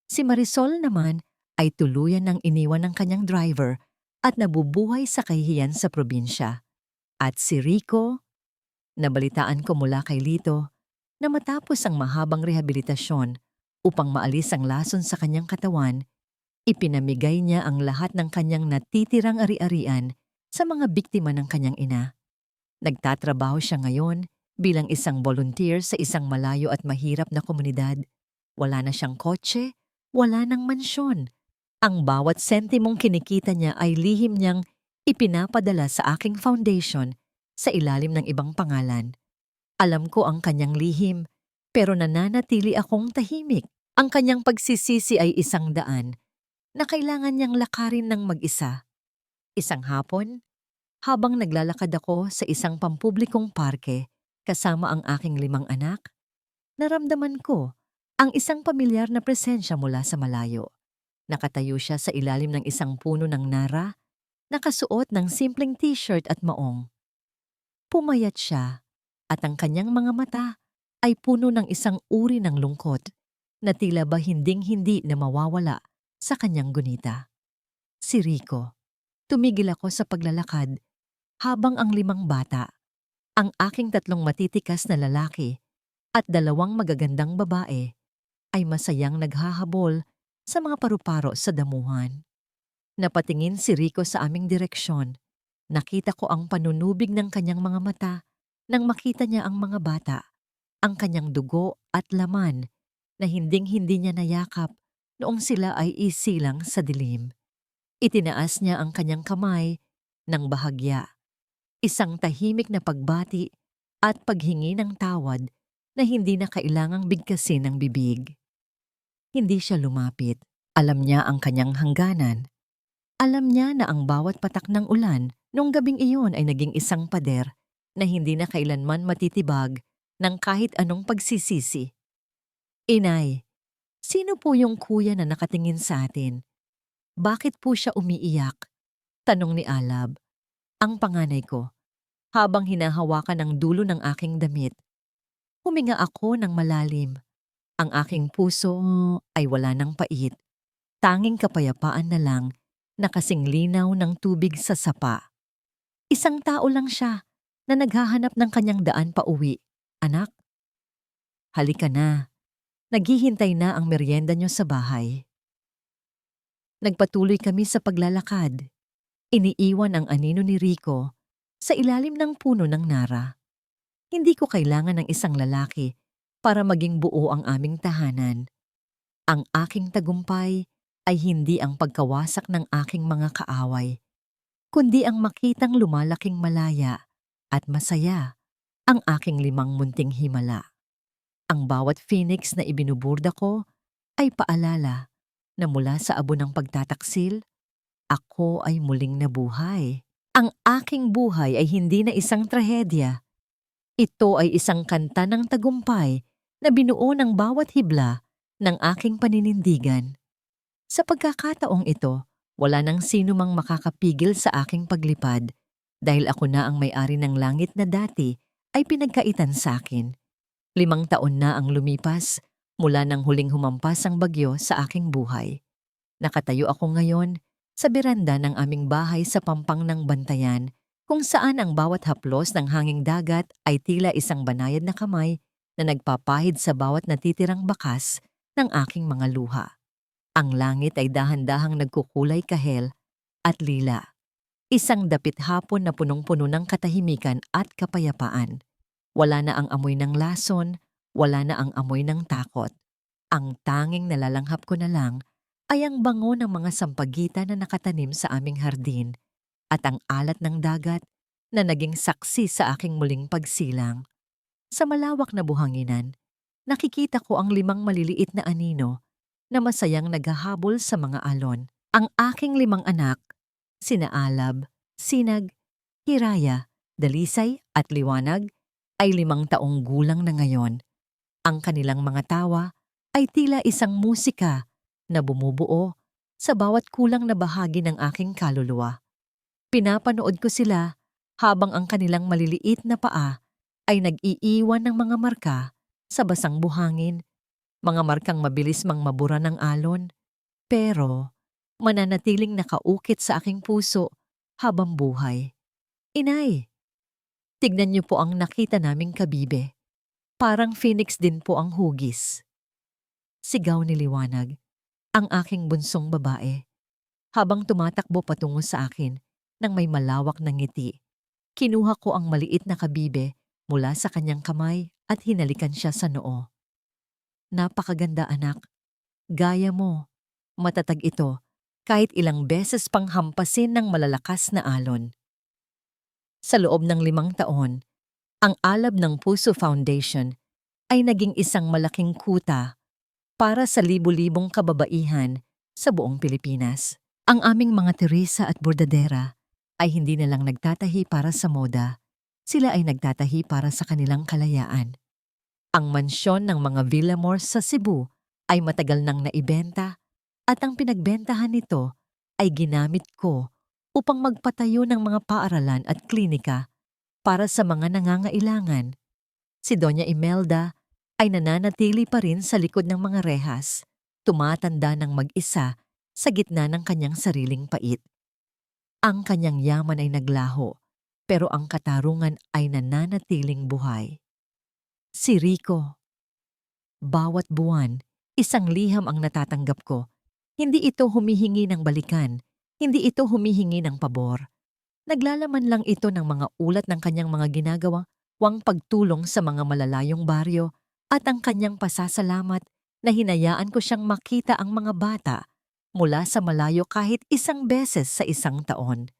Si Marisol naman ay tuluyan ng iniwan ng kanyang driver at nabubuhay sa kahihiyan sa probinsya. At si Rico, nabalitaan ko mula kay Lito na matapos ang mahabang rehabilitasyon upang maalis ang lason sa kanyang katawan, ipinamigay niya ang lahat ng kanyang natitirang ari-arian sa mga biktima ng kanyang ina. Nagtatrabaho siya ngayon bilang isang volunteer sa isang malayo at mahirap na komunidad. Wala na siyang kotse, wala nang mansyon. Ang bawat sentimong kinikita niya ay lihim niyang ipinapadala sa aking foundation sa ilalim ng ibang pangalan. Alam ko ang kanyang lihim, pero nananatili akong tahimik. Ang kanyang pagsisisi ay isang daan na kailangan niyang lakarin ng mag-isa. Isang hapon, habang naglalakad ako sa isang pampublikong parke kasama ang aking 5 anak, naramdaman ko ang isang pamilyar na presensya mula sa malayo. Nakatayo siya sa ilalim ng isang puno ng nara, nakasuot ng simpleng t-shirt at maong. Pumayat siya at ang kanyang mga mata ay puno ng isang uri ng lungkot na tila ba hinding-hindi na mawawala sa kanyang gunita. Si Rico. Tumigil ako sa paglalakad habang ang 5 bata, ang aking 3 matitikas na lalaki at 2 magagandang babae ay masayang naghahabol sa mga paru-paro sa damuhan. Napatingin si Rico sa aming direksyon. Nakita ko ang panunubig ng kanyang mga mata nang makita niya ang mga bata, ang kanyang dugo at laman na hinding-hindi niya nayakap noong sila ay isilang sa dilim. Itinaas niya ang kanyang kamay ng bahagya, isang tahimik na pagbati at paghingi ng tawad na hindi na kailangang bigkasin ng bibig. Hindi siya lumapit. Alam niya ang kanyang hangganan. Alam niya na ang bawat patak ng ulan nung gabing iyon ay naging isang pader na hindi na kailanman matitibag ng kahit anong pagsisisi. Inay, sino po yung kuya na nakatingin sa atin? Bakit po siya umiiyak? Tanong ni Alab, ang panganay ko, habang hinahawakan ang dulo ng aking damit. Huminga ako ng malalim. Ang aking puso ay wala ng pait. Tanging kapayapaan na lang na kasing linaw ng tubig sa sapa. Isang tao lang siya na naghahanap ng kanyang daan pa uwi. Anak, halika na. Naghihintay na ang merienda niyo sa bahay. Nagpatuloy kami sa paglalakad. Iniiwan ang anino ni Rico sa ilalim ng puno ng nara. Hindi ko kailangan ng isang lalaki para maging buo ang aming tahanan. Ang aking tagumpay ay hindi ang pagkawasak ng aking mga kaaway. kundi ang makitang lumalaking malaya at masaya ang aking 5 munting himala. Ang bawat phoenix na ibinuburda ko ay paalala na mula sa abo ng pagtataksil, ako ay muling nabuhay. Ang aking buhay ay hindi na isang trahedya. Ito ay isang kanta ng tagumpay na binuo ng bawat hibla ng aking paninindigan. Sa pagkakataong ito, wala nang sino mang makakapigil sa aking paglipad dahil ako na ang may-ari ng langit na dati ay pinagkaitan sa akin. 5 taon na ang lumipas mula nang huling humampas ang bagyo sa aking buhay. Nakatayo ako ngayon sa beranda ng aming bahay sa pampang ng Bantayan kung saan ang bawat haplos ng hanging dagat ay tila isang banayad na kamay na nagpapahid sa bawat natitirang bakas ng aking mga luha. Ang langit ay dahan-dahang nagkukulay kahel at lila. Isang dapit hapon na punong-puno ng katahimikan at kapayapaan. Wala na ang amoy ng lason, wala na ang amoy ng takot. Ang tanging nalalanghap ko na lang ay ang bango ng mga sampagita na nakatanim sa aming hardin at ang alat ng dagat na naging saksi sa aking muling pagsilang. Sa malawak na buhanginan, nakikita ko ang 5 maliliit na anino na masayang naghahabol sa mga alon. Ang aking 5 anak, sina Alab, Sinag, Hiraya, Dalisay at Liwanag, ay 5 taong gulang na ngayon. Ang kanilang mga tawa ay tila isang musika na bumubuo sa bawat kulang na bahagi ng aking kaluluwa. Pinapanood ko sila habang ang kanilang maliliit na paa ay nag-iiwan ng mga marka sa basang buhangin, mga markang mabilis mang mabura ng alon, pero mananatiling nakaukit sa aking puso habang buhay. Inay, tignan niyo po ang nakita naming kabibe. Parang phoenix din po ang hugis. Sigaw ni Liwanag, ang aking bunsong babae, habang tumatakbo patungo sa akin nang may malawak na ngiti. Kinuha ko ang maliit na kabibe mula sa kanyang kamay at hinalikan siya sa noo. Napakaganda anak. Gaya mo. Matatag ito kahit ilang beses pang hampasin ng malalakas na alon. Sa loob ng 5 taon, ang Alab ng Puso Foundation ay naging isang malaking kuta para sa libu-libong kababaihan sa buong Pilipinas. Ang aming mga Teresa at Bordadera ay hindi na lang nagtatahi para sa moda, sila ay nagtatahi para sa kanilang kalayaan. Ang mansyon ng mga Villamor sa Cebu ay matagal nang naibenta at ang pinagbentahan nito ay ginamit ko upang magpatayo ng mga paaralan at klinika para sa mga nangangailangan. Si Doña Imelda ay nananatili pa rin sa likod ng mga rehas, tumatanda ng mag-isa sa gitna ng kanyang sariling pait. Ang kanyang yaman ay naglaho, pero ang katarungan ay nananatiling buhay. Si Rico. Bawat buwan, isang liham ang natatanggap ko. Hindi ito humihingi ng balikan, hindi ito humihingi ng pabor. Naglalaman lang ito ng mga ulat ng kanyang mga ginagawang pagtulong sa mga malalayong baryo at ang kanyang pasasalamat na hinayaan ko siyang makita ang mga bata mula sa malayo kahit 1 beses sa 1 taon.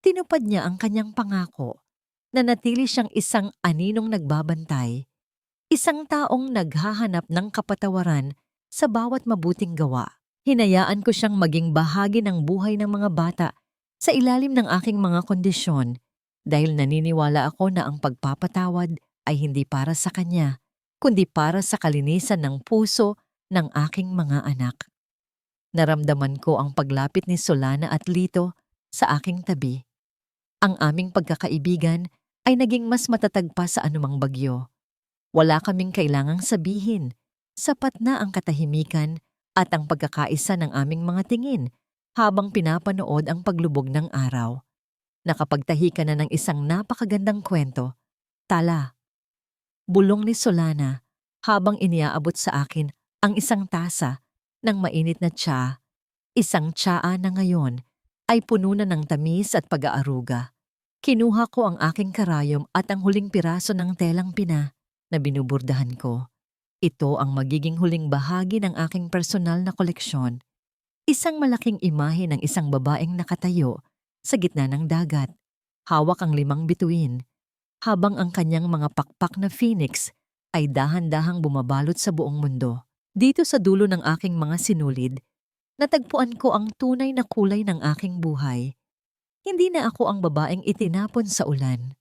Tinupad niya ang kanyang pangako na natili siyang isang aninong nagbabantay, isang taong naghahanap ng kapatawaran sa bawat mabuting gawa. Hinayaan ko siyang maging bahagi ng buhay ng mga bata sa ilalim ng aking mga kondisyon dahil naniniwala ako na ang pagpapatawad ay hindi para sa kanya, kundi para sa kalinisan ng puso ng aking mga anak. Naramdaman ko ang paglapit ni Solana at Lito sa aking tabi. Ang aming pagkakaibigan ay naging mas matatag pa sa anumang bagyo. Wala kaming kailangang sabihin, sapat na ang katahimikan at ang pagkakaisa ng aming mga tingin habang pinapanood ang paglubog ng araw. Nakapagtahi ka na ng isang napakagandang kwento. Tala. Bulong ni Solana habang iniaabot sa akin ang isang tasa ng mainit na tsa. Isang tsaa na ngayon ay puno na ng tamis at pag-aaruga. Kinuha ko ang aking karayom at ang huling piraso ng telang pina na binuburdahan ko. Ito ang magiging huling bahagi ng aking personal na koleksyon. Isang malaking imahe ng isang babaeng nakatayo sa gitna ng dagat. Hawak ang 5 bituin, habang ang kanyang mga pakpak na phoenix ay dahan-dahang bumabalot sa buong mundo. Dito sa dulo ng aking mga sinulid, natagpuan ko ang tunay na kulay ng aking buhay. Hindi na ako ang babaeng itinapon sa ulan.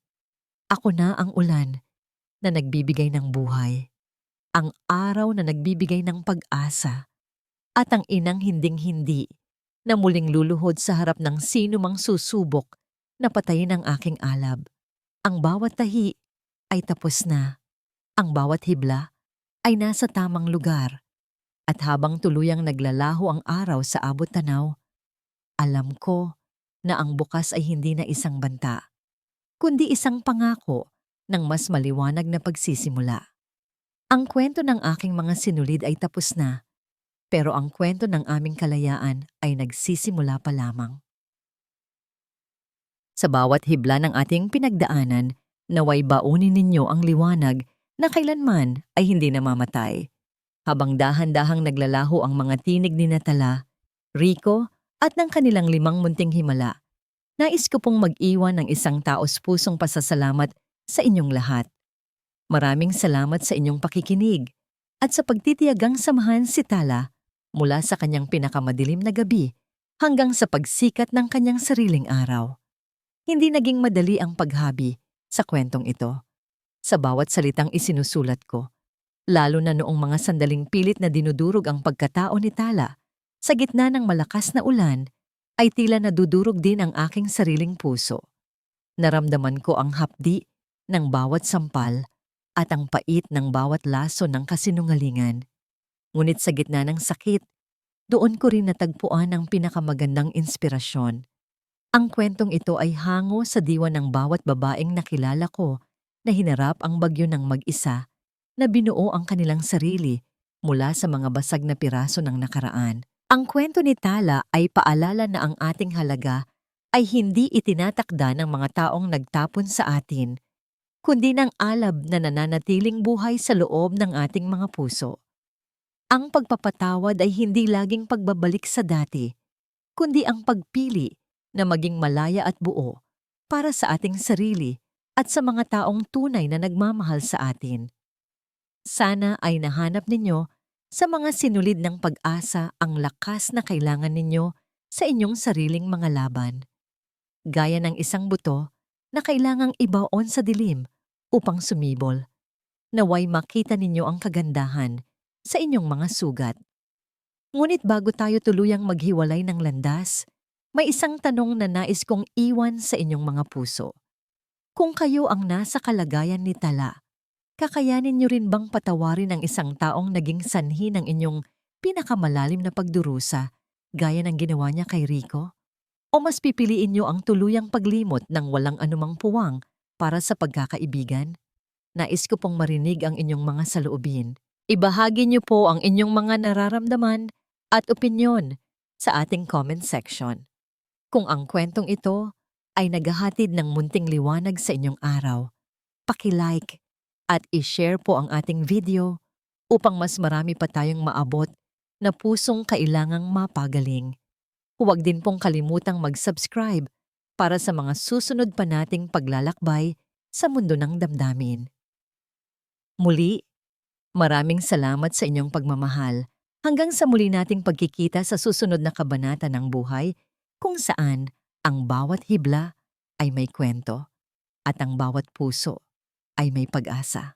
Ako na ang ulan na nagbibigay ng buhay. Ang araw na nagbibigay ng pag-asa. At ang inang hinding-hindi na muling luluhod sa harap ng sino mang susubok na patayin ang aking alab. Ang bawat tahi ay tapos na. Ang bawat hibla ay nasa tamang lugar. At habang tuluyang naglalaho ang araw sa abot-tanaw, alam ko na ang bukas ay hindi na isang banta, kundi isang pangako ng mas maliwanag na pagsisimula. Ang kwento ng aking mga sinulid ay tapos na, pero ang kwento ng aming kalayaan ay nagsisimula pa lamang. Sa bawat hibla ng ating pinagdaanan, naway baunin ninyo ang liwanag na kailanman ay hindi namamatay. Habang dahan-dahang naglalaho ang mga tinig ni Natala, Rico at ng kanilang 5 munting himala, nais ko pong mag-iwan ng isang taos-pusong pasasalamat sa inyong lahat. Maraming salamat sa inyong pakikinig at sa pagtitiyagang samahan si Tala mula sa kanyang pinakamadilim na gabi hanggang sa pagsikat ng kanyang sariling araw. Hindi naging madali ang paghabi sa kwentong ito. Sa bawat salitang isinusulat ko, lalo na noong mga sandaling pilit na dinudurog ang pagkatao ni Tala, sa gitna ng malakas na ulan, ay tila nadudurog din ang aking sariling puso. Naramdaman ko ang hapdi ng bawat sampal at ang pait ng bawat laso ng kasinungalingan. Ngunit sa gitna ng sakit, doon ko rin natagpuan ang pinakamagandang inspirasyon. Ang kwentong ito ay hango sa diwa ng bawat babaeng nakilala ko na hinarap ang bagyo ng mag-isa, na binuo ang kanilang sarili mula sa mga basag na piraso ng nakaraan. Ang kwento ni Tala ay paalala na ang ating halaga ay hindi itinatakda ng mga taong nagtapon sa atin, kundi ng alab na nananatiling buhay sa loob ng ating mga puso. Ang pagpapatawad ay hindi laging pagbabalik sa dati, kundi ang pagpili na maging malaya at buo para sa ating sarili at sa mga taong tunay na nagmamahal sa atin. Sana ay nahanap ninyo sa mga sinulid ng pag-asa ang lakas na kailangan ninyo sa inyong sariling mga laban. Gaya ng isang buto na kailangang ibaon sa dilim upang sumibol. Naway makita ninyo ang kagandahan sa inyong mga sugat. Ngunit bago tayo tuluyang maghiwalay ng landas, may isang tanong na nais kong iwan sa inyong mga puso. Kung kayo ang nasa kalagayan ni Tala, kakayanin niyo rin bang patawarin ang isang taong naging sanhi ng inyong pinakamalalim na pagdurusa gaya ng ginawa niya kay Rico? O mas pipiliin niyo ang tuluyang paglimot ng walang anumang puwang para sa pagkakaibigan? Nais ko pong marinig ang inyong mga saloobin. Ibahagi niyo po ang inyong mga nararamdaman at opinyon sa ating comment section. Kung ang kwentong ito ay naghahatid ng munting liwanag sa inyong araw, paki-like at i-share po ang ating video upang mas marami pa tayong maabot na pusong kailangang mapagaling. Huwag din pong kalimutang mag-subscribe para sa mga susunod pa nating paglalakbay sa mundo ng damdamin. Muli, maraming salamat sa inyong pagmamahal. Hanggang sa muli nating pagkikita sa susunod na kabanata ng buhay kung saan ang bawat hibla ay may kwento at ang bawat puso ay may pag-asa.